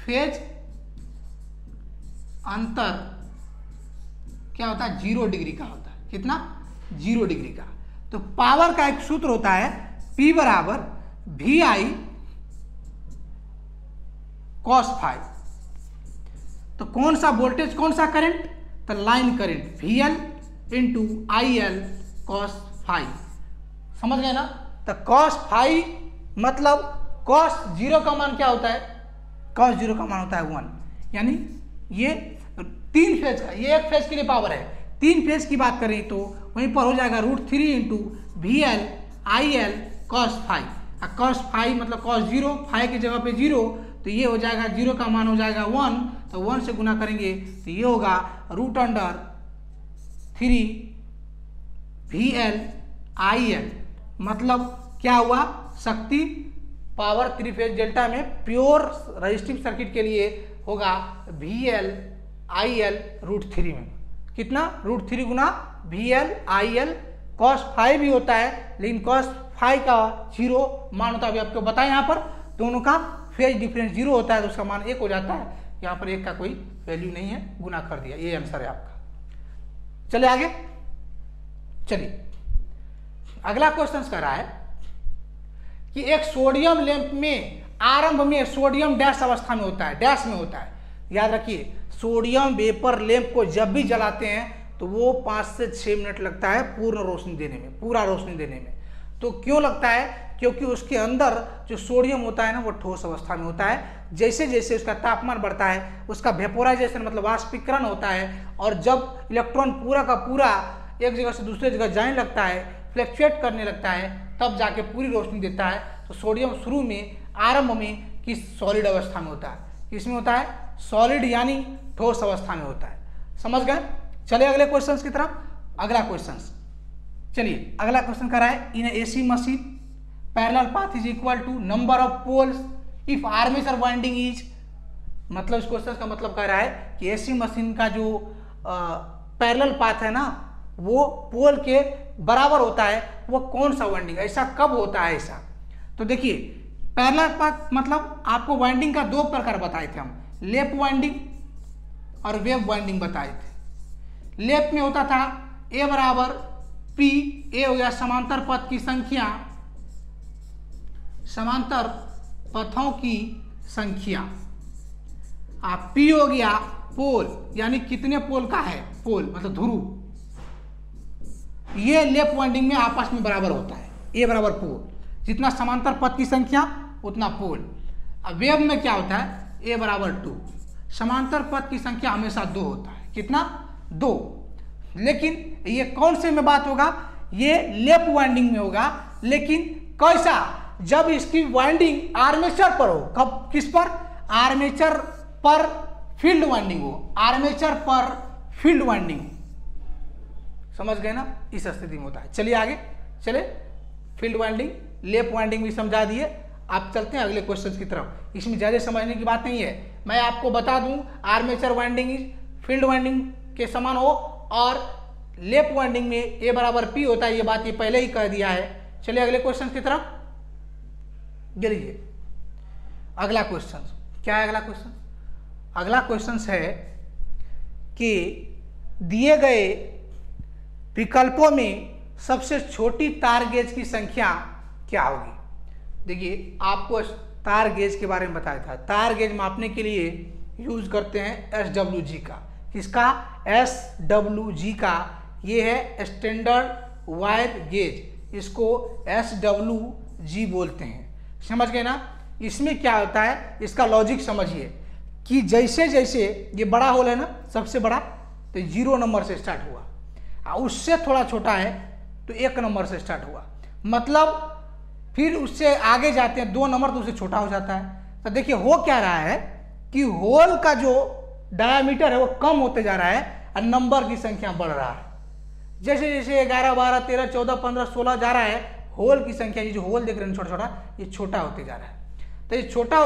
फेज अंतर क्या होता है, 0 डिग्री का होता है। कितना, 0 डिग्री का। तो पावर का एक सूत्र होता है P बराबर VI cos फाई। तो कौन सा वोल्टेज कौन सा करंट, तो line current VL into IL cos phi. समझ गए ना। तो cos फाई मतलब cos 0 का मान क्या होता है, cos 0 का मान होता है 1, यानी ये 3 फेज का, ये एक फेज के लिए पावर है, 3 फेज की बात करें तो वहीं पर हो जाएगा √3 into VL IL cos phi. cos phi मतलब cos 0, फाई की जगह पे 0, तो ये हो जाएगा 0 का मान हो जाएगा 1, तो 1 से गुना करेंगे तो ये होगा √3 VL IL। मतलब क्या हुआ, शक्ति पावर 3 फेज डेल्टा में प्योर रजिस्टिव सर्किट के लिए होगा VL/IL√3 में। कितना? √3 गुना VL/IL। cos फाई भी होता है, लेकिन cos फाई का 0 मान होता है। अभी आपको बताया यहाँ पर दोनों का फेज डिफरेंस 0 होता है तो उसका मान 1 हो जाता है। यहाँ पर 1 का कोई वैल्यू नहीं है, गुना कर दिया, ये आंसर है आपका। चलिए आगे। चलिए अगला क्वेश्चन कर रहा है कि एक सोडियम लैंप में आरंभ में सोडियम डैश अवस्था में होता है, डैश में होता है। याद रखिए, सोडियम वेपर लैंप को जब भी जलाते हैं तो वो 5 से 6 मिनट लगता है पूर्ण रोशनी देने में, पूरा रोशनी देने में। तो क्यों लगता है? क्योंकि उसके अंदर जो सोडियम होता है ना, वो ठोस अवस्था में होता है। जैसे जैसे उसका तापमान बढ़ता है, उसका वेपोराइजेशन मतलब वाष्पीकरण होता है, और जब इलेक्ट्रॉन पूरा का पूरा एक जगह से दूसरे जगह जाने लगता है, फ्लक्चुएट करने लगता है, तब जाके पूरी रोशनी देता है। तो सोडियम शुरू में आरंभ में किस सॉलिड अवस्था में होता है? किसमें होता है? सॉलिड यानी ठोस अवस्था में होता है। समझ गए? चलिए अगले क्वेश्चन की तरफ। अगला क्वेश्चन, चलिए अगला क्वेश्चन कर रहा है, in AC machine parallel path is equal to number of poles if armature winding is. मतलब इस क्वेश्चन का मतलब कह रहा है कि एसी मशीन का जो पैरेलल पाथ है ना, वो पोल के बराबर होता है, वो कौन सा वाइंडिंग, ऐसा कब होता है ऐसा। तो देखिए, पैरेलल पाथ मतलब आपको वाइंडिंग का 2 प्रकार बताए थे हम, लेप वाइंडिंग और वेव वाइंडिंग बताए थे। लेप में होता था A बराबर P, A हो गया समांतर पथ की संख्या, समांतर पथों की संख्या, आप P हो गया पोल, यानी कितने पोल का है, पोल मतलब ध्रुव। ये लेप वाइंडिंग में आपस में बराबर होता है, A बराबर पोल, जितना समांतर पथ की संख्या उतना पोल। अब वेव में क्या होता है? A बराबर 2, समांतर पथ की संख्या हमेशा 2 होता है। कितना? 2। लेकिन ये कौन से में बात होगा? ये लेप वाइंडिंग में होगा। लेकिन कैसा? जब इसकी वाइंडिंग आर्मेचर पर हो। कब? किस पर? आर्मेचर पर फील्ड वाइंडिंग हो, आर्मेचर पर फील्ड वाइंडिंग। समझ गए ना? इस स्थिति में होता है। चलिए आगे चले। फील्ड वाइंडिंग, लेप वाइंडिंग भी समझा दिए। आप चलते हैं अगले क्वेश्चन की तरफ। इसमें ज्यादा समझने की बात नहीं है, मैं आपको बता दूं आर्मेचर वाइंडिंग फील्ड वाइंडिंग के समान हो और लेप वाइंडिंग में A बराबर P होता है, ये बात ये पहले ही कह दिया है। चलिए अगले क्वेश्चन की तरफ गिरिए। अगला क्वेश्चन क्या है? अगला क्वेश्चन, अगला क्वेश्चन है कि दिए गए विकल्पों में सबसे छोटी तार गेज की संख्या क्या होगी। देखिए, आपको तार गेज के बारे में बताया था। तार गेज मापने के लिए यूज करते हैं SWG का। किसका? SWG का। ये है स्टैंडर्ड वायर गेज, इसको SWG बोलते हैं। समझ गए ना? इसमें क्या होता है, इसका लॉजिक समझिए कि जैसे जैसे ये बड़ा होल है ना, सबसे बड़ा, तो 0 नंबर से स्टार्ट हुआ, उससे थोड़ा छोटा है तो 1 नंबर से स्टार्ट हुआ, मतलब फिर उससे आगे जाते हैं 2 नंबर तो उससे छोटा हो जाता है। तो देखिए हो क्या रहा है कि होल का जो डायामीटर है वो कम होते जा रहा है और नंबर की संख्या बढ़ रहा है। जैसे जैसे 11, 12, 13, 14, 15, 16 जा रहा है, होल की संख्या, ये जो होल देख रहे हैं छोटा छोटा, ये छोटा होते जा रहा है। तो ये छोटा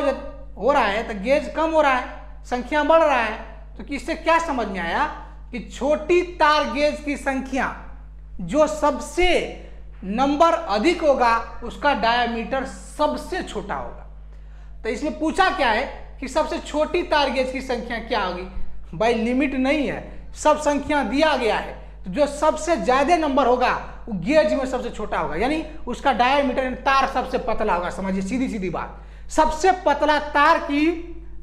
हो रहा है तो गेज कम हो रहा है, संख्या बढ़ रहा है। तो इससे क्या समझ में आया कि छोटी तार गेज की संख्या, जो सबसे नंबर अधिक होगा उसका डायामीटर सबसे छोटा होगा। तो इसमें पूछा क्या है कि सबसे छोटी तार गेज की संख्या क्या होगी। भाई लिमिट नहीं है, सब संख्या दिया गया है, तो जो सबसे ज्यादा नंबर होगा वो गेज में सबसे छोटा होगा, यानी उसका डायामीटर, तार सबसे पतला होगा। समझिए, सीधी सीधी बात, सबसे पतला तार की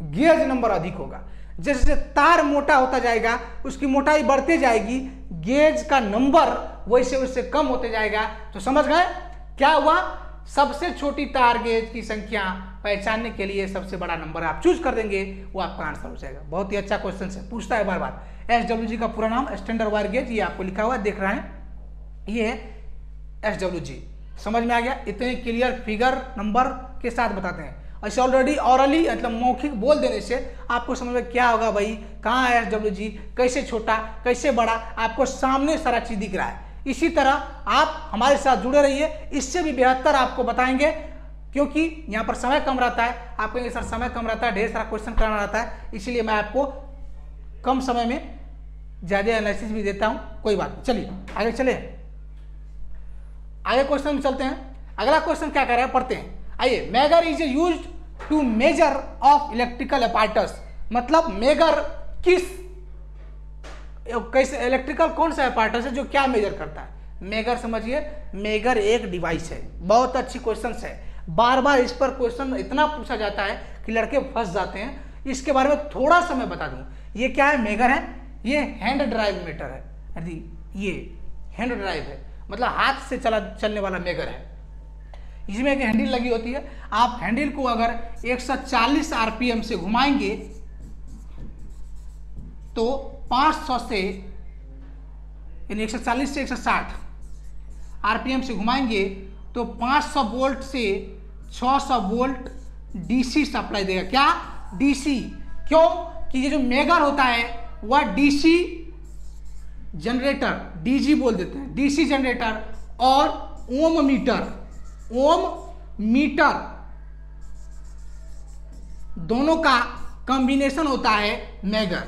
गेज नंबर अधिक होगा। जैसे जैसे तार मोटा होता जाएगा उसकी मोटाई बढ़ती जाएगी, गेज का नंबर वैसे वैसे कम होते जाएगा। तो समझ गए क्या हुआ? सबसे छोटी तार गेज की संख्या पहचानने के लिए सबसे बड़ा नंबर आप चूज कर देंगे, वो आपका आंसर हो जाएगा। बहुत ही अच्छा क्वेश्चन है, पूछता है बार बार। SWG का पूरा नाम स्टैंडर्ड वायर गेज, ये आपको लिखा हुआ देख रहे हैं, ये है SWG। समझ में आ गया? इतने क्लियर फिगर नंबर के साथ बताते हैं। ऐसे ऑलरेडी ऑरली मतलब मौखिक बोल देने से आपको समझ में क्या होगा, भाई कहाँ है SWG, कैसे छोटा कैसे बड़ा, आपको सामने सारा चीज दिख रहा है। इसी तरह आप हमारे साथ जुड़े रहिए, इससे भी बेहतर आपको बताएंगे क्योंकि यहाँ पर समय कम रहता है। आप कहेंगे सर समय कम रहता है, ढेर सारा क्वेश्चन कराना रहता है, इसीलिए मैं आपको कम समय में ज़्यादा एनालिसिस भी देता हूँ। कोई बात नहीं, चलिए आगे चले, आगे क्वेश्चन में चलते हैं। अगला क्वेश्चन क्या कर रहा है, पढ़ते हैं। आइए, megger is used to measure of electrical apparatus, मतलब मेगर कैसे इलेक्ट्रिकल कौन सा अपैरेटस है जो क्या मेजर करता है। मेगर समझिए, मेगर एक डिवाइस है। बहुत अच्छी क्वेश्चन है, बार बार इस पर क्वेश्चन इतना पूछा जाता है कि लड़के फंस जाते हैं। इसके बारे में थोड़ा सा मैं बता दूं, ये क्या है, मेगर है, ये हैंड ड्राइव मीटर है। यदि ये हैंड ड्राइव है मतलब हाथ से चलने वाला मेगर है। इसमें एक हैंडल लगी होती है। आप हैंडल को अगर 140 आरपीएम से घुमाएंगे तो 500 से यानी 140 से 160 आरपीएम से घुमाएंगे तो 500 वोल्ट से 600 वोल्ट डीसी सप्लाई देगा। क्या, डीसी। क्यों कि ये जो मेगर होता है वह डीसी जनरेटर, डीजी बोल देते हैं, डीसी जनरेटर और ओम मीटर दोनों का कॉम्बिनेशन होता है मेगर।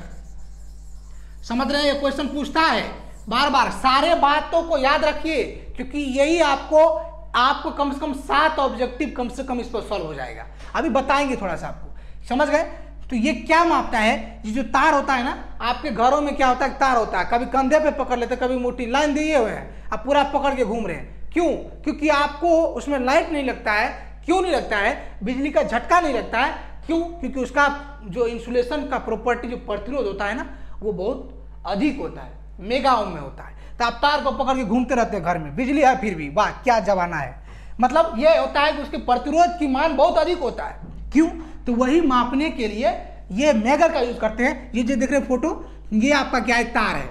समझ रहे हैं, ये क्वेश्चन पूछता है बार बार। सारे बातों को याद रखिए क्योंकि यही आपको कम से कम 7 ऑब्जेक्टिव कम से कम इस पर सॉल्व हो जाएगा। अभी बताएंगे थोड़ा सा आपको, समझ गए। तो ये क्या मापता है, ये जो तार होता है ना, आपके घरों में क्या होता है, तार होता है, कभी कंधे पे पकड़ लेते, कभी मोटी लाइन दिए हुए हैं, आप पूरा पकड़ के घूम रहे हैं। क्यों, क्योंकि आपको उसमें लाइट नहीं लगता है। क्यों नहीं लगता है, बिजली का झटका नहीं लगता है। क्यों, क्योंकि उसका जो इंसुलेशन का प्रॉपर्टी, जो प्रतिरोध होता है ना, वो बहुत अधिक होता है, मेगा ओम में होता है। तो आप तार को पकड़ के घूमते रहते हैं घर में, बिजली है फिर भी, वाह क्या जमाना है। मतलब ये होता है कि उसके प्रतिरोध की मान बहुत अधिक होता है। क्यों, तो वही मापने के लिए ये मेगर का यूज करते हैं। ये जो देख रहे हैं फोटो, ये आपका क्या है, तार है।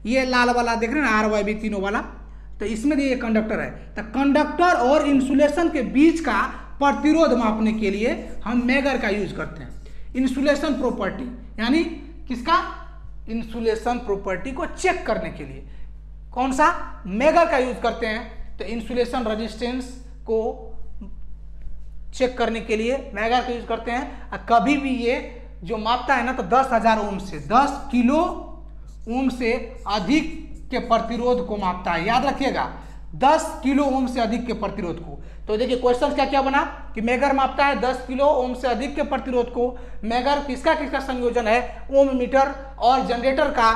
ये लाल वाला देख रहे हैं ना, RYB तीनों वाला, तो इसमें ये कंडक्टर है। तो कंडक्टर और इंसुलेशन के बीच का प्रतिरोध मापने के लिए हम मेगर का यूज करते हैं। इंसुलेशन प्रॉपर्टी यानी किसका, इंसुलेशन प्रॉपर्टी को चेक करने के लिए कौन सा, मेगर का यूज करते हैं। तो इंसुलेशन रेजिस्टेंस को चेक करने के लिए मेगर का यूज करते हैं। कभी भी ये जो मापता है ना, तो 10,000 ओम से 10 किलो ओम से अधिक के प्रतिरोध को मापता है। याद रखिएगा, 10 किलो ओम से अधिक के प्रतिरोध को। तो देखिए क्वेश्चन क्या क्या बना कि मेगर मापता है 10 किलो ओम से अधिक के प्रतिरोध को। मेगर किसका किसका संयोजन है, ओम मीटर और जनरेटर का।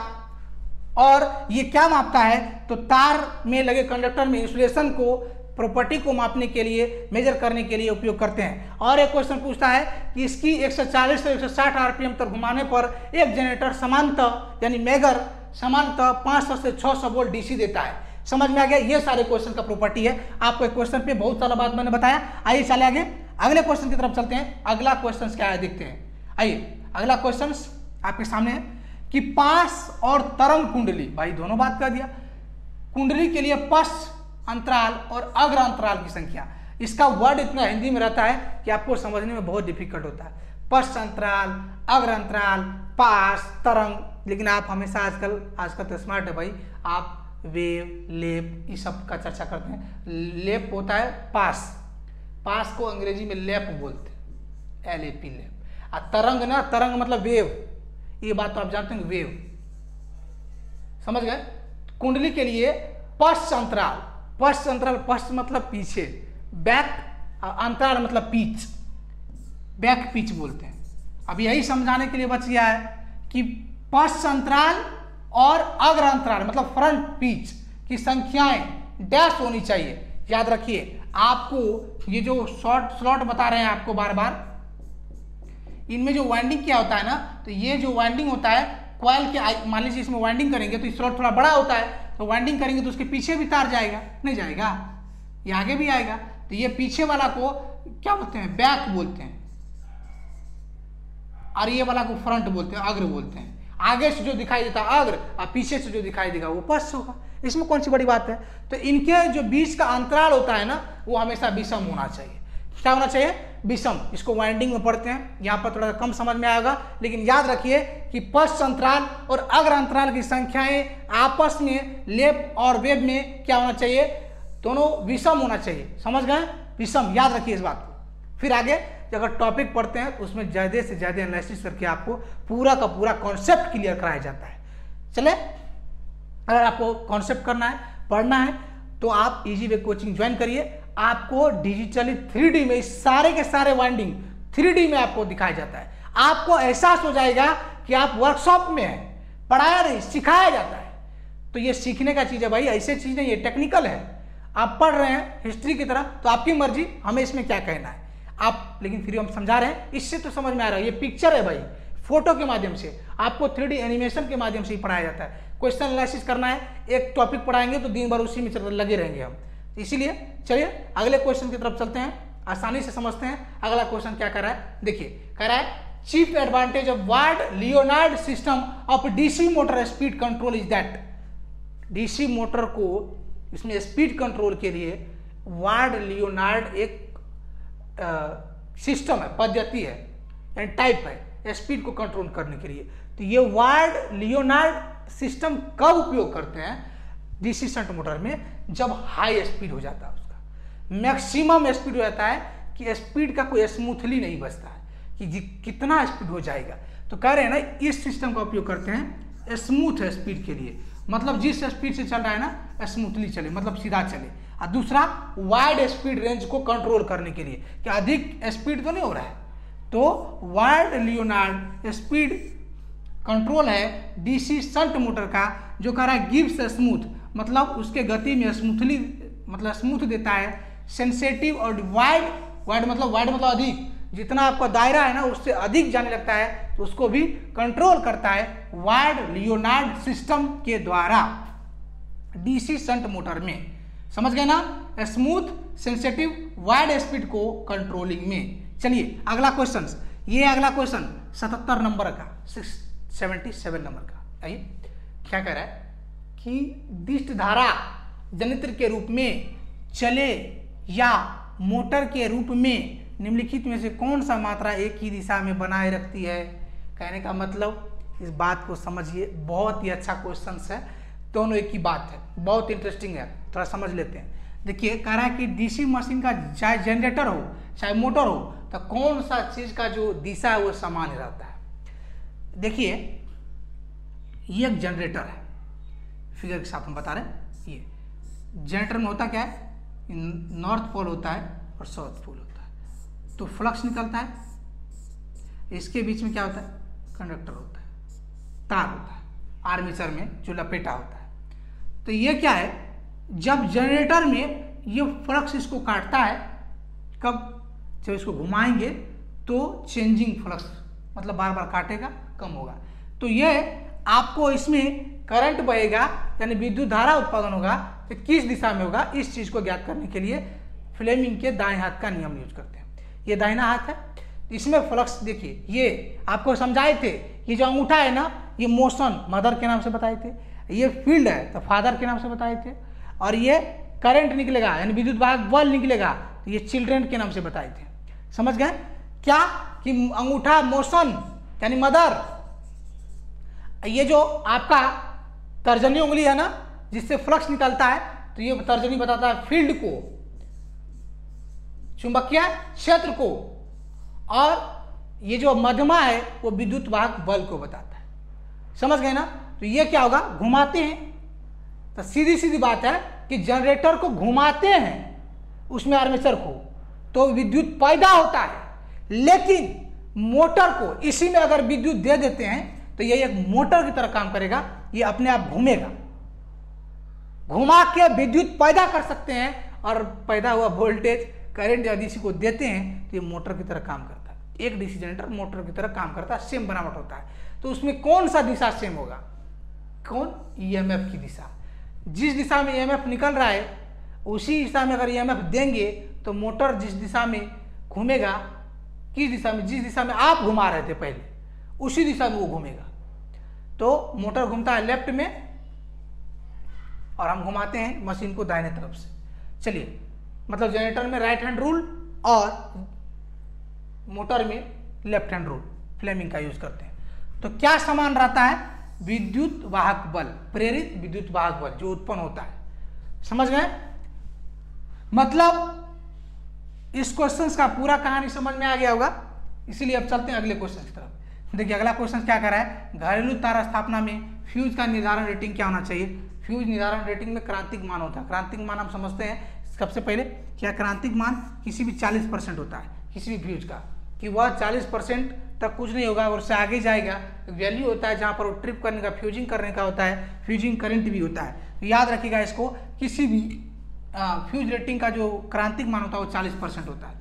और ये क्या मापता है, तो तार में लगे कंडक्टर में इंसुलेशन को प्रॉपर्टी को मापने के लिए, मेजर करने के लिए उपयोग करते हैं। और एक क्वेश्चन पूछता है कि इसकी 140 से 160 आरपीएम तक घुमाने पर एक जनरेटर समानतः यानी मेगर समानतः 500 से 600 वोल्ट डीसी देता है। समझ में आ गया, ये सारे क्वेश्चन का प्रॉपर्टी है। आपको एक क्वेश्चन पे बहुत सारा बात मैंने बताया। आइए चले आगे, अगले क्वेश्चन की तरफ चलते हैं। अगला क्वेश्चन क्या है देखते हैं। आइए अगला क्वेश्चन आपके सामने है कि पास और तरंग कुंडली, भाई दोनों बात कर दिया। कुंडली के लिए पश अंतराल और अग्र अंतराल की संख्या, इसका वर्ड इतना हिंदी में रहता है कि आपको समझने में बहुत डिफिकल्ट होता है। पश अंतराल, अग्र अंतराल, पास, तरंग। लेकिन आप हमेशा आजकल तो स्मार्ट है भाई, आप वेव, लेप इस सब का चर्चा करते हैं। लेप होता है पास, पास को अंग्रेजी में लेप बोलते हैं, LAP लेप। और तरंग ना, तरंग मतलब वेव, ये बात तो आप जानते हैं, वेव, समझ गए। कुंडली के लिए पश्च अंतराल, पश्च अंतराल, पश्च मतलब पीछे, बैक अंतराल मतलब पीच, बैक पिच बोलते हैं। अब यही समझाने के लिए बच गया है कि पश्च अंतराल और अग्र अंतराल मतलब फ्रंट पिच की संख्याएं डैश होनी चाहिए। याद रखिए, आपको ये जो स्लॉट बता रहे हैं आपको बार बार, इनमें जो वाइंडिंग क्या होता है ना, तो ये जो वाइंडिंग होता है कॉइल के, मान लीजिए इसमें वाइंडिंग करेंगे तो स्लॉट थोड़ा बड़ा होता है, तो वाइंडिंग करेंगे तो उसके पीछे भी तार जाएगा, नहीं जाएगा, ये आगे भी आएगा। तो ये पीछे वाला को क्या बोलते हैं, बैक बोलते हैं, और ये वाला को फ्रंट बोलते हैं, अग्र बोलते हैं। आगे से जो दिखाई देता है अग्र, और पीछे से जो दिखाई देगा वो पश्च होगा। इसमें कौन सी बड़ी बात है। तो इनके जो बीच का अंतराल होता है ना, वो हमेशा विषम होना चाहिए। क्या होना चाहिए, विषम। इसको वाइंडिंग में पढ़ते हैं, यहाँ पर थोड़ा कम समझ में आएगा, लेकिन याद रखिए कि पश्च अंतराल और अग्र अंतराल की संख्याएं आपस में लेप और वेब में क्या होना चाहिए, दोनों विषम होना चाहिए। समझ गए, विषम, याद रखिए इस बात को। फिर आगे अगर टॉपिक पढ़ते हैं तो उसमें ज़्यादा से ज़्यादा एनालिसिस करके आपको पूरा का पूरा कॉन्सेप्ट क्लियर कराया जाता है। चले, अगर आपको कॉन्सेप्ट करना है, पढ़ना है, तो आप इजी वे कोचिंग ज्वाइन करिए। आपको डिजिटली 3D में सारे के सारे वाइंडिंग 3D में आपको दिखाया जाता है। आपको एहसास हो जाएगा कि आप वर्कशॉप में हैं, पढ़ाया नहीं, सिखाया जाता है। तो ये सीखने का चीज़ है भाई, ऐसे चीज़ नहीं, ये टेक्निकल है। आप पढ़ रहे हैं हिस्ट्री की तरह, तो आपकी मर्जी, हमें इसमें क्या कहना है आप, लेकिन फिर हम समझा रहे हैं, इससे तो समझ में आ रहा है। ये पिक्चर है भाई, फोटो के माध्यम से आपको 3D एनिमेशन के माध्यम से ही पढ़ाया जाता है। क्वेश्चन एनालिसिस करना है, एक टॉपिक पढ़ाएंगे तो दिन भर उसी में लगे रहेंगे हम। इसीलिए चलिए अगले क्वेश्चन की तरफ चलते हैं, आसानी से समझते हैं। अगला क्वेश्चन क्या कर रहा है, देखिए कह रहा है chief advantage of ward Leonard system of DC motor speed control is that. DC motor को इसमें स्पीड कंट्रोल के लिए वार्ड लियोनार्ड एक सिस्टम है, पद्धति है, यानी टाइप है स्पीड को कंट्रोल करने के लिए। तो ये वार्ड लियोनार्ड सिस्टम कब उपयोग करते हैं डीसी शंट मोटर में, जब हाई स्पीड हो जाता है, उसका मैक्सिमम स्पीड हो जाता है कि स्पीड का कोई स्मूथली नहीं बचता है कि कितना स्पीड हो जाएगा। तो कह रहे हैं ना, इस सिस्टम का उपयोग करते हैं स्मूथ स्पीड के लिए, मतलब जिस स्पीड से चल रहा है ना स्मूथली चले, मतलब सीधा चले। और दूसरा वाइड स्पीड रेंज को कंट्रोल करने के लिए कि अधिक स्पीड तो नहीं हो रहा है। तो वाइड लियोनार्ड स्पीड कंट्रोल है डीसी शंट मोटर का, जो कह रहा है गिव्स स्मूथ, मतलब उसके गति में स्मूथली, मतलब स्मूथ देता है, सेंसेटिव और वाइड मतलब अधिक, जितना आपका दायरा है ना उससे अधिक जाने लगता है, तो उसको भी कंट्रोल करता है वाइड लियोनार्ड सिस्टम के द्वारा डीसी शंट मोटर में। समझ गए ना, स्मूथ, सेंसेटिव, वाइड स्पीड को कंट्रोलिंग में। चलिए अगला क्वेश्चन, ये अगला क्वेश्चन 77 नंबर का, 677 नंबर का। आइए क्या कह रहा है कि दिष्ट धारा जनित्र के रूप में चले या मोटर के रूप में निम्नलिखित में से कौन सा मात्रा एक ही दिशा में बनाए रखती है। कहने का मतलब इस बात को समझिए, बहुत ही अच्छा क्वेश्चन है, दोनों एक ही बात है, बहुत इंटरेस्टिंग है, थोड़ा समझ लेते हैं। देखिए कह रहा है कि डीसी मशीन का चाहे जनरेटर हो चाहे मोटर हो, तो कौन सा चीज का जो दिशा है वो समान रहता है। देखिए ये एक जनरेटर है, फिगर के साथ हम बता रहे हैं। ये जनरेटर में होता क्या है, नॉर्थ पोल होता है और साउथ पोल होता है। तो फ्लक्स निकलता है, इसके बीच में क्या होता है, कंडक्टर होता है, तार होता है, आर्मेचर में जो लपेटा होता है। तो ये क्या है, जब जनरेटर में ये फ्लक्स इसको काटता है, कब, जब इसको घुमाएंगे तो चेंजिंग फ्लक्स, मतलब बार बार काटेगा, कम होगा। तो ये आपको इसमें करंट बहेगा, यानी विद्युत धारा उत्पादन होगा, तो किस दिशा में होगा, इस चीज को ज्ञात करने के लिए फ्लेमिंग के दाएं हाथ का नियम यूज करते हैं। ये दाहिना हाथ है, इसमें फ्लक्स देखिए, ये आपको समझाए थे, ये जो अंगूठा है ना, ये मोशन मदर के नाम से बताए थे, ये फील्ड है तो फादर के नाम से बताए थे, और ये करंट निकलेगा यानी विद्युत वाहक बल निकलेगा, तो ये चिल्ड्रन के नाम से बताए थे। समझ गए क्या, कि अंगूठा मोशन यानी मदर, ये जो आपका तर्जनी उंगली है ना जिससे फ्लक्स निकलता है, तो ये तर्जनी बताता है फील्ड को, चुंबकीय क्षेत्र को, और ये जो मध्यमा है वो विद्युत वाहक बल को बताता है। समझ गए ना, तो ये क्या होगा, घुमाते हैं, तो सीधी सीधी बात है कि जनरेटर को घुमाते हैं उसमें आर्मेचर को, तो विद्युत पैदा होता है। लेकिन मोटर को इसी में अगर विद्युत दे देते हैं तो ये एक मोटर की तरह काम करेगा, ये अपने आप घूमेगा, घुमा के विद्युत पैदा कर सकते हैं, और पैदा हुआ वोल्टेज करंट यदि इसी को देते हैं तो ये मोटर की तरह काम करता है। एक डीसी जनरेटर मोटर की तरह काम करता है, सेम बनावट होता है। तो उसमें कौन सा दिशा सेम होगा, कौन, ईएमएफ की दिशा। जिस दिशा में ईएमएफ निकल रहा है उसी दिशा में अगर ईएमएफ देंगे तो मोटर जिस दिशा में घूमेगा, किस दिशा में, जिस दिशा में आप घुमा रहे थे पहले उसी दिशा में वो घूमेगा। तो मोटर घूमता है लेफ्ट में और हम घुमाते हैं मशीन को दाहिने तरफ से। चलिए, मतलब जनरेटर में राइट हैंड रूल और मोटर में लेफ्ट हैंड रूल, फ्लेमिंग का यूज करते हैं। तो क्या समान रहता है, विद्युत वाहक बल, प्रेरित विद्युत वाहक बल जो उत्पन्न होता है। समझ गए, मतलब इस क्वेश्चन का पूरा कहानी समझ में आ गया होगा, इसीलिए अब चलते हैं अगले क्वेश्चन की तरफ। देखिए अगला क्वेश्चन क्या कर रहा है, घरेलू तार स्थापना में फ्यूज का निर्धारण रेटिंग क्या होना चाहिए। फ्यूज निर्धारण रेटिंग में क्रांतिक मान होता है। क्रांतिक मान हम समझते हैं सबसे पहले क्या, क्रांतिक मान किसी भी 40% होता है किसी भी फ्यूज का, कि वह 40% तक कुछ नहीं होगा और उससे आगे जाएगा। वैल्यू होता है जहाँ पर वो ट्रिप करने का, फ्यूजिंग करने का होता है, फ्यूजिंग करंट भी होता है। तो याद रखिएगा इसको, किसी भी फ्यूज रेटिंग का जो क्रांतिक मान होता है वो 40% होता है।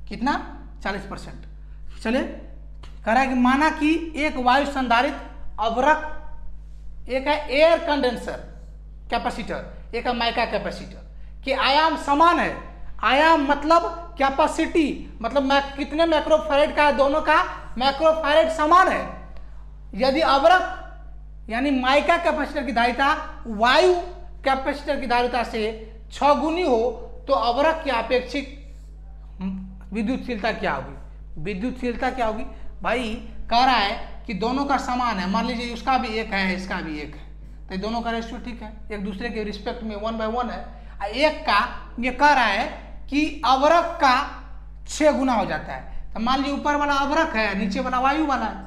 कितना? 40%। चले कह रहा है कि माना कि एक वायु संधारित अवरक, एक है एयर कंडेंसर कैपेसिटर, एक है माइका कैपेसिटर, के आयाम समान है। आयाम मतलब कैपेसिटी, मतलब कितने माइक्रोफैरेड का है, दोनों का माइक्रोफैरेड समान है। यदि अवरक यानी माइका कैपेसिटर की धारिता वायु कैपेसिटर की धारिता से 6 गुनी हो तो अवरक की अपेक्षित विद्युतशीलता क्या होगी। विद्युतशीलता क्या होगी भाई, कह रहा है कि दोनों का समान है। मान लीजिए उसका भी 1 है, इसका भी 1 है, तो दोनों का रेशियो ठीक है, एक दूसरे के रिस्पेक्ट में 1/1 है। एक का ये कह रहा है कि अवरक का 6 गुना हो जाता है। तो मान लीजिए ऊपर वाला अवरक है, नीचे वाला वायु वाला है,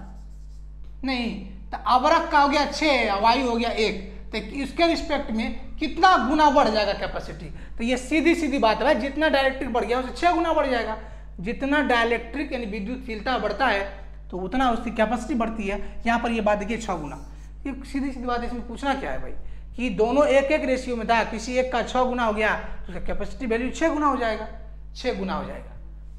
नहीं तो अवरक का हो गया 6, वायु हो गया 1, तो इसके रिस्पेक्ट में कितना गुना बढ़ जाएगा कैपेसिटी। तो ये सीधी सीधी बात है, जितना डायलेक्ट्रिक बढ़ गया उससे 6 गुना बढ़ जाएगा। जितना डायलेक्ट्रिक यानी विद्युतशीलता बढ़ता है तो उतना उसकी कैपेसिटी बढ़ती है। यहाँ पर ये बात देखिए 6 गुना, ये सीधी सीधी बात है। इसमें पूछना क्या है भाई कि दोनों एक एक रेशियो में था, किसी एक का 6 गुना हो गया तो उसका कैपेसिटी वैल्यू 6 गुना हो जाएगा, 6 गुना हो जाएगा।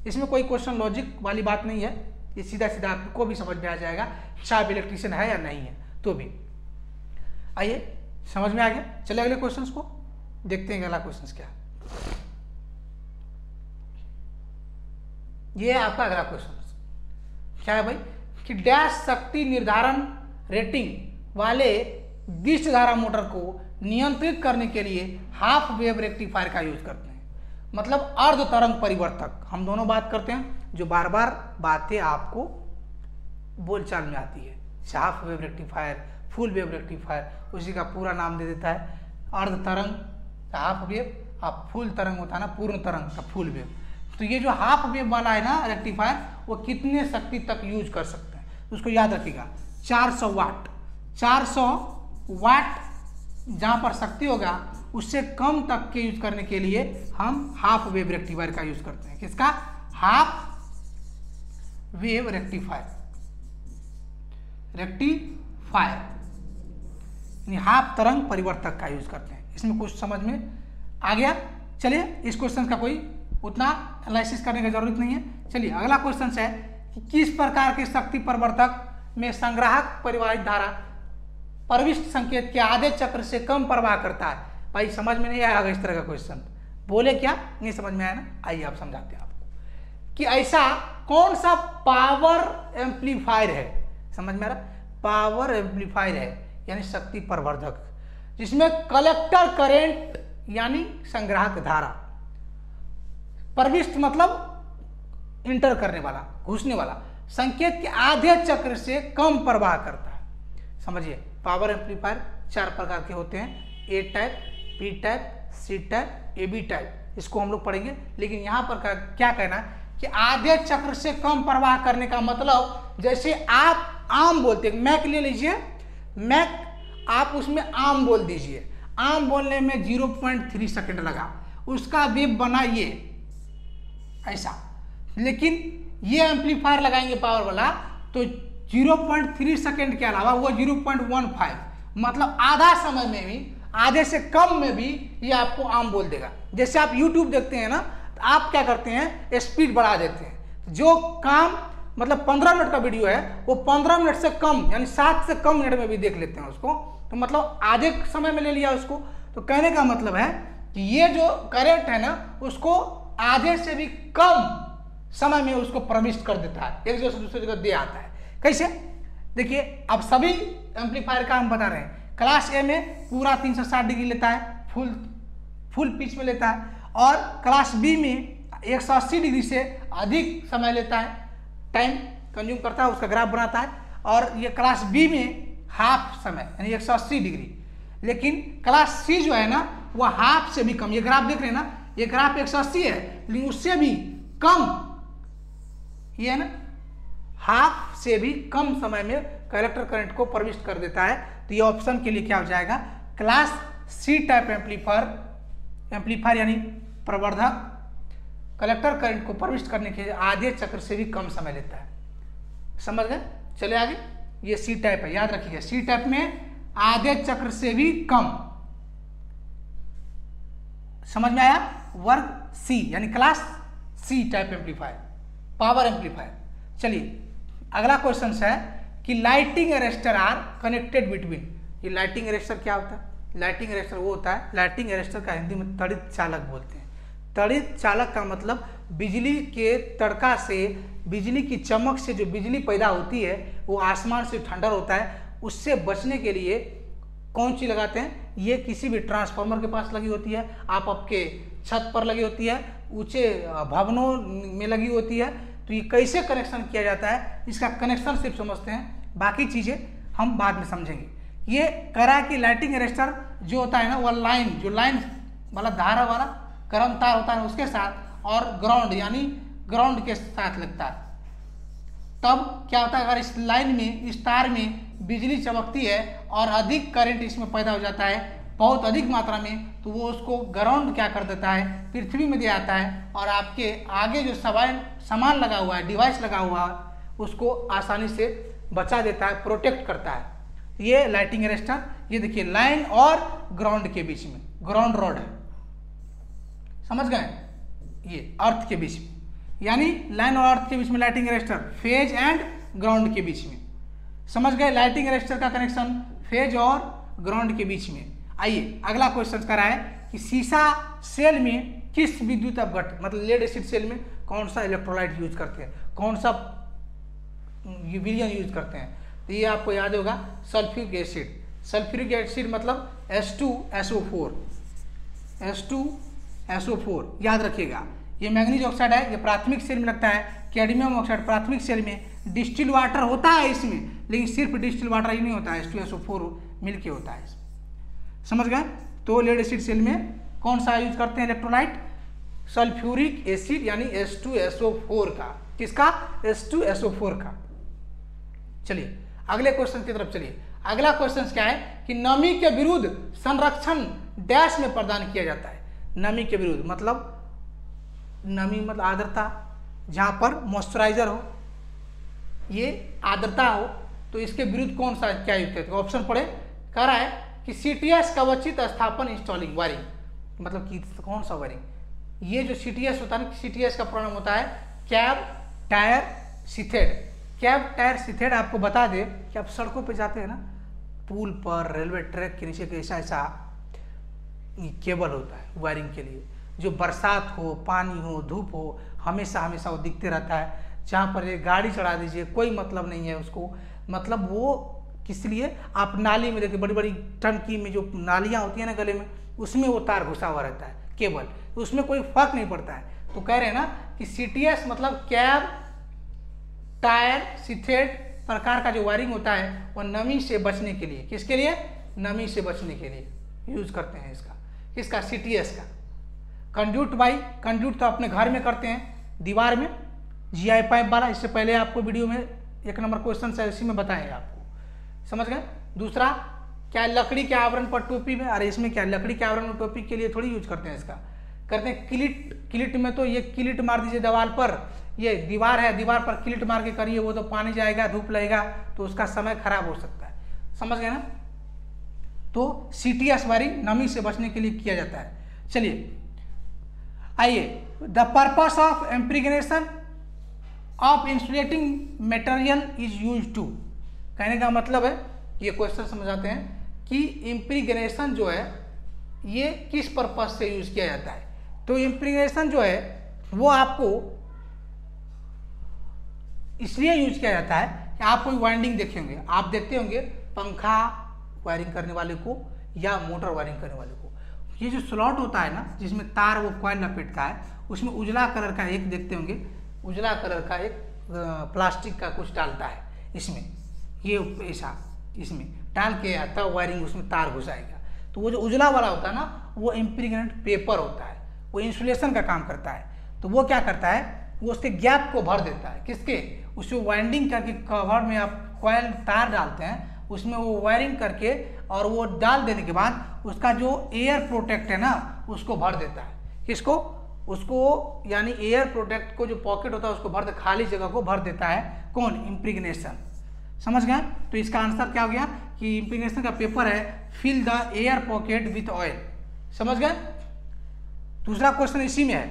इसमें कोई क्वेश्चन लॉजिक वाली बात नहीं है, ये सीधा सीधा आपको भी समझ में आ जाएगा, चाहे इलेक्ट्रिशियन है या नहीं है तो भी। आइए समझ में आ गया, चले अगले क्वेश्चंस को देखते हैं। अगला क्वेश्चन क्या है, ये है आपका अगला क्वेश्चन। क्या है भाई कि डैश शक्ति निर्धारण रेटिंग वाले विशिष्ट धारा मोटर को नियंत्रित करने के लिए हाफ वेव रेक्टिफायर का यूज करते हैं। मतलब अर्ध तरंग परिवर्तक, हम दोनों बात करते हैं जो बार बार बातें आपको बोलचाल में आती है। Half wave rectifier, full wave rectifier, उसी का पूरा नाम दे देता है अर्ध तरंग हाफ वेव, आप फुल तरंग होता है ना पूर्ण तरंग का फुल वेव। तो ये जो हाफ वेव वाला है ना रेक्टिफायर, वो कितने शक्ति तक यूज कर सकते हैं उसको याद रखिएगा। 400 वाट, 400 वाट जहां पर शक्ति होगा उससे कम तक के यूज करने के लिए हम हाफ वेव रेक्टिफायर का यूज करते हैं। किसका? हाफ वेव रेक्टिफायर, रेक्टिफायर यानी हाफ तरंग परिवर्तक का यूज करते हैं। इसमें कुछ समझ में आ गया। चलिए इस क्वेश्चन का कोई उतना एनालिसिस करने की जरूरत नहीं है। चलिए अगला क्वेश्चन है कि किस प्रकार के शक्ति परिवर्तक में संग्राहक परिवाहित धारा प्रविष्ट संकेत के आधे चक्र से कम प्रवाह करता है। भाई समझ में नहीं आएगा इस तरह का क्वेश्चन, बोले क्या नहीं समझ में आया ना, आइए आप समझाते हैं आपको कि ऐसा कौन सा पावर एम्पलीफायर है, समझ में आ रहा, पावर एम्पलीफायर है यानी शक्ति प्रवर्धक जिसमें कलेक्टर करेंट यानी संग्राहक धारा, प्रविष्ट मतलब इंटर करने वाला, घुसने वाला, संकेत के आधे चक्र से कम प्रवाह करता है। समझिए पावर एम्पलीफायर 4 प्रकार के होते हैं, A type, B type, C type, A B type, इसको हम लोग पढ़ेंगे। लेकिन यहाँ पर क्या कहना है कि आधे चक्र से कम प्रवाह करने का मतलब जैसे आप आम बोलते हैं, मैक ले लीजिए, मैक आप उसमें आम बोल दीजिए, आम बोलने में 0.3 सेकेंड लगा, उसका वेव बना ये ऐसा। लेकिन ये एम्पलीफायर लगाएंगे पावर वाला तो 0.3 सेकेंड के अलावा वो 0.15 मतलब आधा समय में भी, आधे से कम में भी ये आपको आम बोल देगा। जैसे आप YouTube देखते हैं ना, तो आप क्या करते हैं स्पीड बढ़ा देते हैं, जो काम मतलब 15 मिनट का वीडियो है वो 15 मिनट से कम यानी 7 से कम मिनट में भी देख लेते हैं उसको, तो मतलब आधे समय में ले लिया उसको। तो कहने का मतलब है कि ये जो करंट है ना उसको आधे से भी कम समय में उसको प्रविष्ट कर देता है, एक जगह से दूसरी जगह दे आता है। कैसे देखिए, अब सभी एम्पलीफायर का हम बता रहे हैं। क्लास ए में पूरा 360 डिग्री लेता है, फुल पिच में लेता है, और क्लास बी में 180 डिग्री से अधिक समय लेता है, टाइम कंज्यूम करता है, उसका ग्राफ बनाता है। और ये क्लास बी में हाफ समय यानी 180 डिग्री। लेकिन क्लास सी जो है ना वह हाफ से भी कम, ये ग्राफ देख रहे हैं ना, ये ग्राफ 180 है, लेकिन उससे भी कम, ये है ना, हाफ से भी कम समय में कलेक्टर करंट को प्रविष्ट कर देता है। तो ये ऑप्शन के लिए क्या हो जाएगा, क्लास सी टाइप एम्पलीफायर यानी प्रवर्धक कलेक्टर करंट को प्रविष्ट करने के आधे चक्र से भी कम समय लेता है। समझ गए? चले आगे। ये सी टाइप है, याद रखिएगा, सी टाइप में आधे चक्र से भी कम। समझ में आया? वर्ग सी यानी class C type amplifier, power amplifier. चलिए अगला क्वेश्चन है कि lighting arrester are connected between. ये लाइटिंग अरेस्टर क्या होता है? लाइटिंग अरेस्टर वो होता है, लाइटिंग अरेस्टर का हिंदी में तड़ित चालक बोलते हैं। तड़ित चालक का मतलब बिजली के तड़का से, बिजली की चमक से जो बिजली पैदा होती है वो आसमान से ठंडर होता है, उससे बचने के लिए कौन चीज लगाते हैं? ये किसी भी ट्रांसफार्मर के पास लगी होती है, आप आपके छत पर लगी होती है, ऊंचे भवनों में लगी होती है। तो ये कैसे कनेक्शन किया जाता है, इसका कनेक्शन सिर्फ समझते हैं, बाकी चीजें हम बाद में समझेंगे। ये कह रहा है कि लाइटिंग अरेस्टर जो होता है ना, वो लाइन, जो लाइन वाला धारा वाला गर्म तार होता है उसके साथ, और ग्राउंड यानी ग्राउंड के साथ लगता है। तब क्या होता है, अगर इस लाइन में, इस तार में बिजली चमकती है और अधिक करंट इसमें पैदा हो जाता है, बहुत अधिक मात्रा में, तो वो उसको ग्राउंड क्या कर देता है, पृथ्वी में दे आता है, और आपके आगे जो सामान लगा हुआ है, डिवाइस लगा हुआ है, उसको आसानी से बचा देता है, प्रोटेक्ट करता है। ये लाइटिंग अरेस्टर, ये देखिए लाइन और ग्राउंड के बीच में ग्राउंड रॉड है, समझ गए? ये अर्थ के बीच में, यानी लाइन और अर्थ के बीच में lighting arrester, phase and ground के बीच में। समझ गए? लाइटिंग अरेस्टर का कनेक्शन फेज और ग्राउंड के बीच में। आइए अगला क्वेश्चन कर रहा है कि सीसा सेल में किस विद्युत अपघट, मतलब लेड एसिड सेल में कौन सा इलेक्ट्रोलाइट यूज करते हैं, कौन सा विलयन यूज करते हैं? तो ये आपको याद होगा, सल्फ्यूरिक एसिड। सल्फ्यूरिक एसिड मतलब H2SO4, H2SO4 याद रखिएगा। ये मैग्नीज ऑक्साइड है, ये प्राथमिक सेल में लगता है। कैडमियम ऑक्साइड प्राथमिक सेल में, डिस्टिल वाटर होता है इसमें, लेकिन सिर्फ डिस्टिल वाटर ही नहीं होता है, H2SO4 मिलके होता है इसमें। समझ गए? तो लेड एसिड सेल में कौन सा यूज करते हैं इलेक्ट्रोलाइट? सल्फ्यूरिक एसिड यानी H2SO4 का। किसका? H2SO4 का। चलिए अगले क्वेश्चन की तरफ चलिए। अगला क्वेश्चन क्या है कि नमी के विरुद्ध संरक्षण डैश में प्रदान किया जाता है। नमी के विरुद्ध मतलब, नमी मतलब आर्द्रता, जहां पर मॉइस्चराइजर हो, ये आर्द्रता हो, तो इसके विरुद्ध कौन सा क्या यूज करते हैं? ऑप्शन पढ़े। कह रहा है कि CTS कवचित स्थापन इंस्टॉलिंग वायरिंग, मतलब कि कौन सा वायरिंग? ये जो CTS होता है ना, CTS का प्रोनाउन होता है cab tyre sheathed. Cab tyre sheathed आपको बता दे कि आप सड़कों पे जाते हैं ना, पुल पर, रेलवे ट्रैक के नीचे ऐसा ऐसा केबल होता है वायरिंग के लिए, जो बरसात हो, पानी हो, धूप हो, हमेशा हमेशा वो दिखते रहता है। जहाँ पर ये गाड़ी चढ़ा दीजिए, कोई मतलब नहीं है उसको, मतलब वो किस लिए? आप नाली में देखिए, बड़ी बड़ी टंकी में जो नालियाँ होती है ना गले में, उसमें वो तार घुसा हुआ रहता है केबल, तो उसमें कोई फर्क नहीं पड़ता है। तो कह रहे हैं ना कि CTS मतलब कैब टायर सीथेड प्रकार का जो वायरिंग होता है, वो नमी से बचने के लिए, किसके लिए? नमी से बचने के लिए यूज करते हैं इसका। किसका? CTS का। कंड्यूट बाई, कंड्यूट तो अपने घर में करते हैं, दीवार में, GI पाइप वाला। इससे पहले आपको वीडियो में 1 नंबर क्वेश्चन है, इसी में बताएंगे आपको। समझ गए? दूसरा क्या? लकड़ी के आवरण पर टोपी में। अरे इसमें क्या, लकड़ी के आवरण में टोपी के लिए थोड़ी यूज करते हैं इसका, करते हैं किलिट। किलिट में तो ये किलिट मार दीजिए दीवार पर, ये दीवार है, दीवार पर किलिट मार के करिए, वो तो पानी जाएगा, धूप लगेगा, तो उसका समय खराब हो सकता है। समझ गए ना? तो CTS वायरिंग नमी से बचने के लिए किया जाता है। चलिए आइए, the purpose of impregnation of insulating material is use to. कहने का मतलब है, ये क्वेश्चन समझाते हैं कि इम्प्रेगनेशन जो है ये किस पर्पस से यूज किया जाता है। तो इम्प्रेगनेशन जो है वो आपको इसलिए यूज किया जाता है कि आप कोई वाइंडिंग देखे होंगे, आप देखते होंगे पंखा वायरिंग करने वाले को या मोटर वायरिंग करने वाले को, ये जो स्लॉट होता है ना, जिसमें तार वो कॉइल लपेटता है, उसमें उजला कलर का एक देखते होंगे, उजला कलर का एक प्लास्टिक का कुछ डालता है इसमें, ये ऐसा इसमें डाल के तब वायरिंग उसमें तार घुसाएगा। तो वो जो उजला वाला होता है ना, वो इम्प्रेग्नेंट पेपर होता है, वो इंसुलेशन का काम करता है। तो वो क्या करता है, वो उसके गैप को भर देता है। किसके, उसको वाइंडिंग करके कवर में आप कॉयल तार डालते हैं, उसमें वो वायरिंग करके और वो डाल देने के बाद उसका जो एयर प्रोटेक्ट है ना उसको भर देता है। किसको, उसको यानी एयर प्रोटेक्ट को जो पॉकेट होता है उसको भर, खाली जगह को भर देता है। कौन, इम्प्रेगनेशन। समझ गए। तो इसका आंसर क्या हो गया कि इम्प्रेगनेशन का पेपर है fill the air pocket with oil. समझ गए। दूसरा क्वेश्चन इसी में है।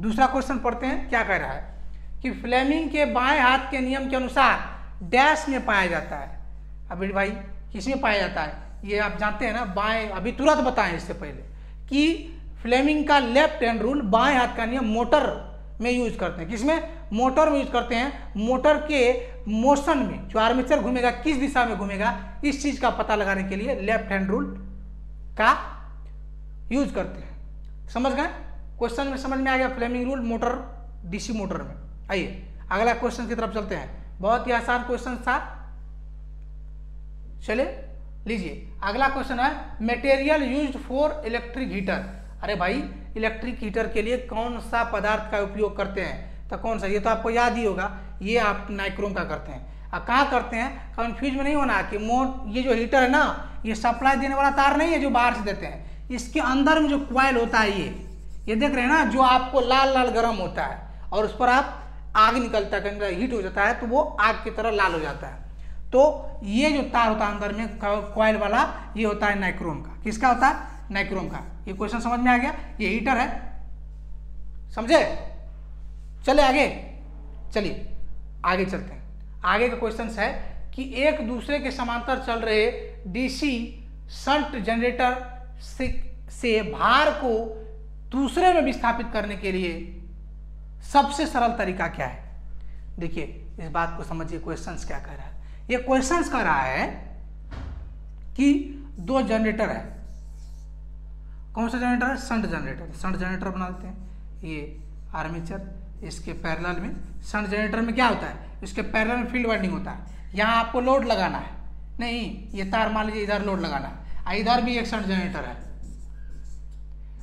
दूसरा क्वेश्चन पढ़ते हैं, क्या कह रहा है कि फ्लेमिंग के बाएं हाथ के नियम के अनुसार डैश में पाया जाता है। अभी भाई किस में पाया जाता है, ये आप जानते हैं ना, बाएं। अभी तुरंत बताएं इससे पहले कि फ्लेमिंग का लेफ्ट हैंड रूल, बाएं हाथ का नियम मोटर में यूज करते हैं। किसमें, मोटर में यूज करते हैं। मोटर के मोशन में जो आर्मेचर घूमेगा किस दिशा में घूमेगा, इस चीज का पता लगाने के लिए लेफ्ट हैंड रूल का यूज करते हैं। समझ गए। क्वेश्चन में समझ में आ गया Fleming rule motor, DC motor में। आइए अगला क्वेश्चन की तरफ चलते हैं। बहुत ही आसान क्वेश्चन था, चले लीजिए। अगला क्वेश्चन है material used for electric heater. अरे भाई इलेक्ट्रिक हीटर के लिए कौन सा पदार्थ का उपयोग करते हैं, तो कौन सा, ये तो आपको याद ही होगा, ये आप नाइक्रोम का करते हैं। अब कहाँ करते हैं, कंफ्यूज में नहीं होना कि ये जो हीटर है ना, ये सप्लाई देने वाला तार नहीं है जो बाहर से देते हैं, इसके अंदर में जो कॉइल होता है ये देख रहे हैं ना, जो आपको लाल लाल गर्म होता है और उस पर आप आग निकलता है, कहीं हीट हो जाता है तो वो आग की तरह लाल हो जाता है। तो ये जो तार होता है अंदर में कॉइल वाला, ये होता है नाइक्रोम का। किसका होता है, नाइक्रोम का। ये क्वेश्चन समझ में आ गया। ये हीटर है, समझे। चले आगे, चलिए आगे चलते हैं। आगे का क्वेश्चन है कि एक दूसरे के समांतर चल रहे डीसी शंट जनरेटर से भार को दूसरे में विस्थापित करने के लिए सबसे सरल तरीका क्या है। देखिए इस बात को समझिए, क्वेश्चंस क्या कह रहा है। ये क्वेश्चंस कह रहा है कि दो जनरेटर है। कौन सा जनरेटर है, शंट जनरेटर। शंट जनरेटर बना देते हैं। ये आर्मेचर, इसके पैरेलल में शंट जनरेटर में क्या होता है, इसके पैरेलल में फील्ड वाइंडिंग होता है। यहाँ आपको लोड लगाना है, नहीं ये तार मान लीजिए इधर लोड लगाना है, इधर भी एक शंट जनरेटर है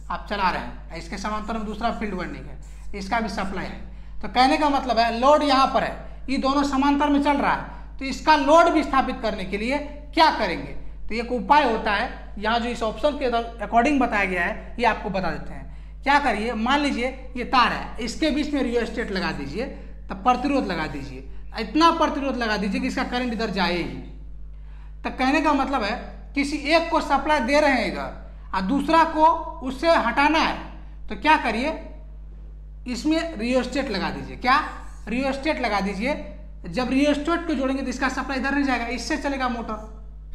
आप चला रहे हैं, इसके समांतर में दूसरा फील्ड वाइंडिंग है, इसका भी सप्लाई है। तो कहने का मतलब है लोड यहाँ पर है, ये दोनों समांतर में चल रहा है, तो इसका लोड भी स्थापित करने के लिए क्या करेंगे, तो एक उपाय होता है, यहाँ जो इस ऑप्शन के अकॉर्डिंग बताया गया है ये आपको बता देते हैं। क्या करिए, मान लीजिए ये तार है, इसके बीच में रियोस्टेट लगा दीजिए, तब प्रतिरोध लगा दीजिए, इतना प्रतिरोध लगा दीजिए कि इसका करंट इधर जाए ही। तो कहने का मतलब है किसी एक को सप्लाई दे रहे हैं इधर और दूसरा को उससे हटाना है, तो क्या करिए इसमें रियोस्टेट लगा दीजिए। क्या, रियोस्टेट लगा दीजिए। जब रियोस्टेट को जोड़ेंगे तो इसका सप्लाई इधर नहीं जाएगा, इससे चलेगा मोटर,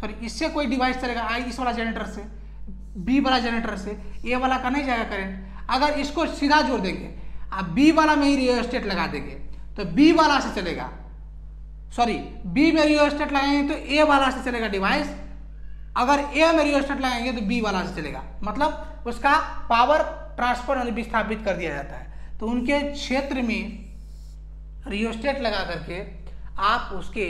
सॉरी इससे कोई डिवाइस चलेगा, इस वाला जनरेटर से, बी वाला जनरेटर से, ए वाला का नहीं जाएगा करंट। अगर इसको सीधा जोड़ देंगे आप बी वाला में ही रियोस्टेट लगा देंगे तो बी वाला से चलेगा, सॉरी बी में रियोस्टेट लगाएंगे तो ए वाला से चलेगा डिवाइस, अगर ए में रियोस्टेट लगाएंगे तो बी वाला से चलेगा, मतलब उसका पावर ट्रांसफर विस्थापित कर दिया जाता है। तो उनके क्षेत्र में रियोस्टेट लगा करके आप उसके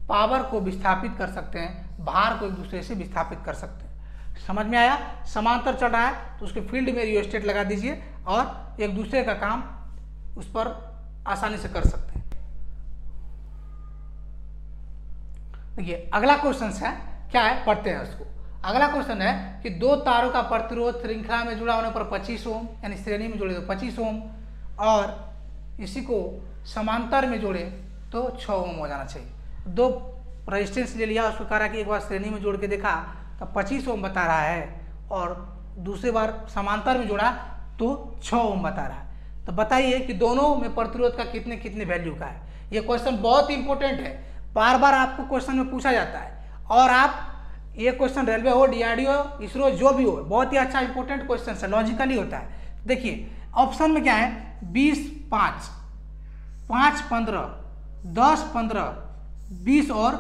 पावर को विस्थापित कर सकते हैं, भार को एक दूसरे से विस्थापित कर सकते हैं। समझ में आया। समांतर चल रहा है तो उसके फील्ड में रियोस्टेट लगा दीजिए और एक दूसरे का काम उस पर आसानी से कर सकते हैं। देखिए अगला क्वेश्चन है, क्या है पढ़ते हैं उसको। अगला क्वेश्चन है कि दो तारों का प्रतिरोध श्रृंखला में जुड़ा होने पर 25 ओम, यानी श्रेणी में जोड़े तो 25 ओम, और इसी को समांतर में जोड़े तो 6 ओम हो जाना चाहिए। दो रेजिस्टेंस ले लिया, उसको कह रहा है कि एक बार श्रेणी में जोड़ के देखा तो 25 ओम बता रहा है और दूसरी बार समांतर में जोड़ा तो 6 ओम बता रहा है। तो बताइए कि दोनों में प्रतिरोध का कितने कितने वैल्यू का है। ये क्वेश्चन बहुत इंपॉर्टेंट है, बार बार आपको क्वेश्चन में पूछा जाता है, और आप ये क्वेश्चन रेलवे हो, डीआरडीओ, इसरो जो भी हो, बहुत ही अच्छा इंपॉर्टेंट क्वेश्चन है, लॉजिकली होता है। देखिए ऑप्शन में क्या है, 20 5, 5 15, 10 15, 20 और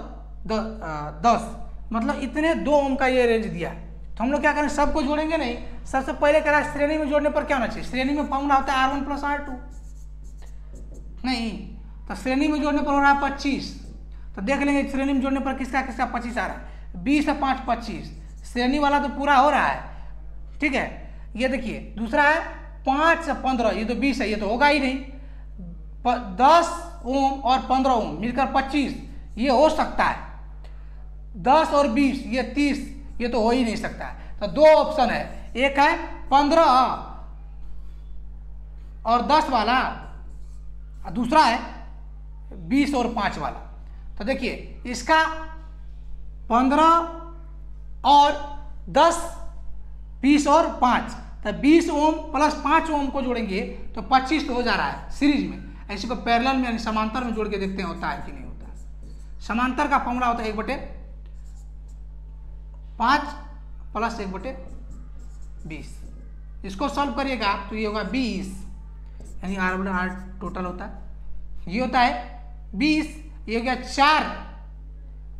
10, मतलब इतने 2 ओम का ये रेंज दिया है। तो हम लोग क्या करें, सबको जोड़ेंगे नहीं, सबसे पहले कह रहा है श्रेणी में जोड़ने पर क्या होना चाहिए, श्रेणी में फॉर्मूला होता है R1 + R2, नहीं तो श्रेणी में जोड़ने पर हो रहा है 25, तो देख लेंगे श्रेणी में जोड़ने पर किसका किसका 25 आ रहा है। 20 और 5 25, श्रेणी वाला तो पूरा हो रहा है, ठीक है। ये देखिए दूसरा है 5 से 15 ये तो 20 है, ये तो होगा ही नहीं। 10 ओम और 15 ओम मिलकर 25 ये हो सकता है। 10 और 20 ये 30 ये तो हो ही नहीं सकता है। तो दो ऑप्शन है, एक है 15 और 10 वाला, दूसरा है 20 और 5 वाला। तो देखिए इसका 15 और 10, 20 और 5, तो 20 ओम प्लस 5 ओम को जोड़ेंगे तो 25 तो हो जा रहा है सीरीज में। ऐसे को पैरेलल में यानी समांतर में जोड़ के देखते हैं होता है कि नहीं होता है। समांतर का फॉर्मूला होता है 1/5 प्लस 1/20। इसको सॉल्व करिएगा तो ये होगा 20 यानी R टोटल होता है। ये होता है 20, ये हो गया 4,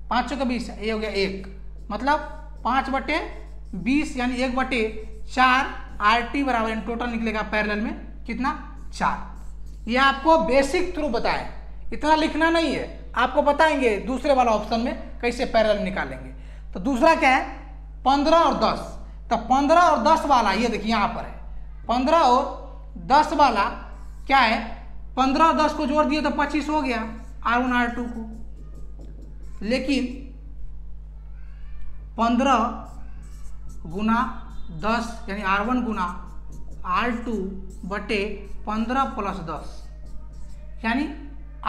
5 का 20, ये हो गया 1, मतलब 5/20 यानी 1/4 RT बराबर टोटल निकलेगा पैरेलल में कितना 4। ये आपको बेसिक थ्रू बताएं, इतना लिखना नहीं है, आपको बताएंगे दूसरे वाला ऑप्शन में कैसे पैरेलल निकालेंगे। तो दूसरा क्या है 15 और 10, तो 15 और 10 वाला ये देखिए यहाँ पर है 15 और 10 वाला क्या है 15 और 10 को जोड़ दिए तो 25 हो गया R1 R2 को। लेकिन 15 गुना 10 यानी R1 गुना R2 बटे 15 प्लस 10 यानी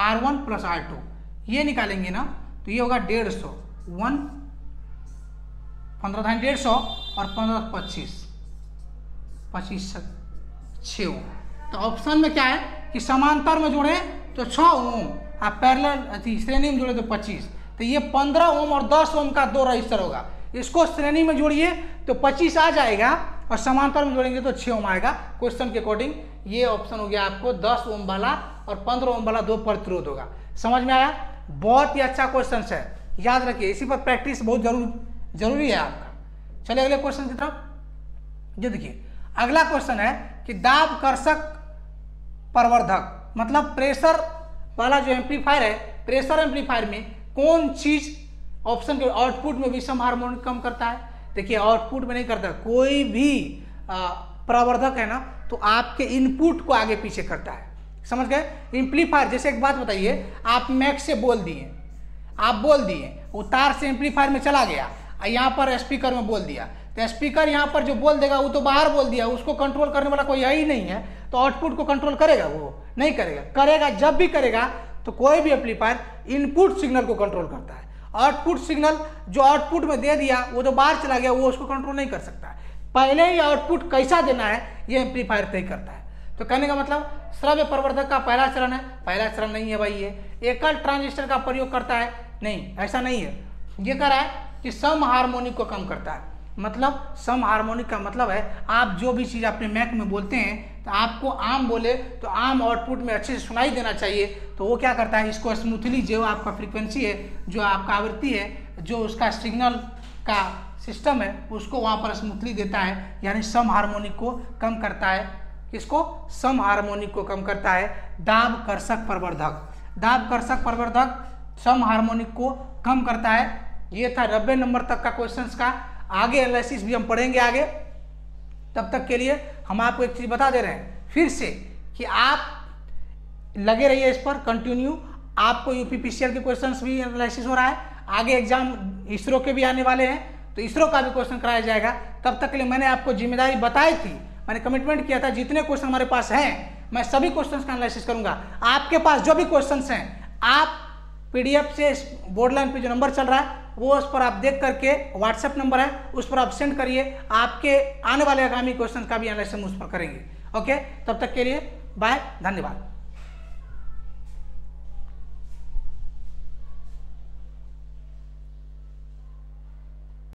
R1 प्लस R2 ये निकालेंगे ना तो ये होगा 150। 15 था 150 और 15 25 6 ओम। तो ऑप्शन में क्या है कि समांतर में जोड़े तो 6 ओम, आप पैरेलल श्रेणी में जोड़े तो 25। तो ये 15 ओम और 10 ओम का दो रजिस्टर होगा, इसको श्रेणी में जोड़िए तो 25 आ जाएगा और समांतर में जोड़ेंगे तो 6 ओम आएगा। क्वेश्चन के अकॉर्डिंग ये ऑप्शन हो गया आपको 10 ओम वाला और 15 ओम वाला दो प्रतिरोध होगा। समझ में आया? बहुत ही अच्छा क्वेश्चन है, याद रखिए, इसी पर प्रैक्टिस बहुत जरूरी है आपका। चलिए अगले क्वेश्चन की तरफ। ये देखिए अगला क्वेश्चन है कि दाब कर्षक प्रवर्धक मतलब प्रेशर वाला जो एम्पलीफायर है, प्रेशर एम्पलीफायर में कौन चीज ऑप्शन के आउटपुट में विषम हार्मोनिक कम करता है। देखिए आउटपुट में नहीं करता, कोई भी प्रवर्धक है ना तो आपके इनपुट को आगे पीछे करता है। समझ गए? एम्पलीफायर जैसे एक बात बताइए, आप मैक से बोल दिए, आप बोल दिए वो तार से एम्पलीफायर में चला गया, यहाँ पर स्पीकर में बोल दिया, तो स्पीकर यहाँ पर जो बोल देगा वो तो बाहर बोल दिया, उसको कंट्रोल करने वाला कोई है ही नहीं है, तो आउटपुट को कंट्रोल करेगा? वो नहीं करेगा। करेगा जब भी करेगा तो कोई भी एम्पलीफायर इनपुट सिग्नल को कंट्रोल करता है। आउटपुट सिग्नल जो आउटपुट में दे दिया वो तो बाहर चला गया, वो उसको कंट्रोल नहीं कर सकता है। पहले ही आउटपुट कैसा देना है ये एम्पलीफायर तय करता है। तो कहने का मतलब श्रव्य प्रवर्धक का पहला चरण है, पहला चरण नहीं है भाई। ये एकल ट्रांजिस्टर का प्रयोग करता है? नहीं, ऐसा नहीं है। ये कह रहा है कि सम हार्मोनिक को कम करता है। मतलब सम हार्मोनिक का मतलब है आप जो भी चीज़ अपने मैक में बोलते हैं तो आपको आम बोले तो आम आउटपुट में अच्छे से सुनाई देना चाहिए, तो वो क्या करता है इसको स्मूथली, जो आपका फ्रीक्वेंसी है, जो आपका आवृत्ति है, जो उसका सिग्नल का सिस्टम है, उसको वहाँ पर स्मूथली देता है, यानी सम हार्मोनिक को कम करता है। किसको? सम हार्मोनिक को कम करता है दाब कर्षक प्रवर्धक। दाब कर्षक प्रवर्धक सम हार्मोनिक को कम करता है। ये था 90 नंबर तक का क्वेश्चंस का। आगे एनालिसिस भी हम पढ़ेंगे आगे। तब तक के लिए हम आपको एक चीज बता दे रहे हैं फिर से कि आप लगे रहिए इस पर कंटिन्यू। आपको यूपीपीसीएल के क्वेश्चंस भी एनालिसिस हो रहा है, आगे एग्जाम इसरो के भी आने वाले हैं, तो इसरो का भी क्वेश्चन कराया जाएगा। तब तक के लिए मैंने आपको जिम्मेदारी बताई थी, मैंने कमिटमेंट किया था जितने क्वेश्चन हमारे पास हैं मैं सभी क्वेश्चंस का एनालिसिस करूंगा। आपके पास जो भी क्वेश्चंस हैं आप पीडीएफ से बोर्ड लाइन पे जो नंबर चल रहा है वो उस पर आप देख करके, व्हाट्सएप नंबर है उस पर आप सेंड करिए, आपके आने वाले आगामी क्वेश्चन का भी एनालिसिस हम उस पर करेंगे। ओके, तब तक के लिए बाय, धन्यवाद।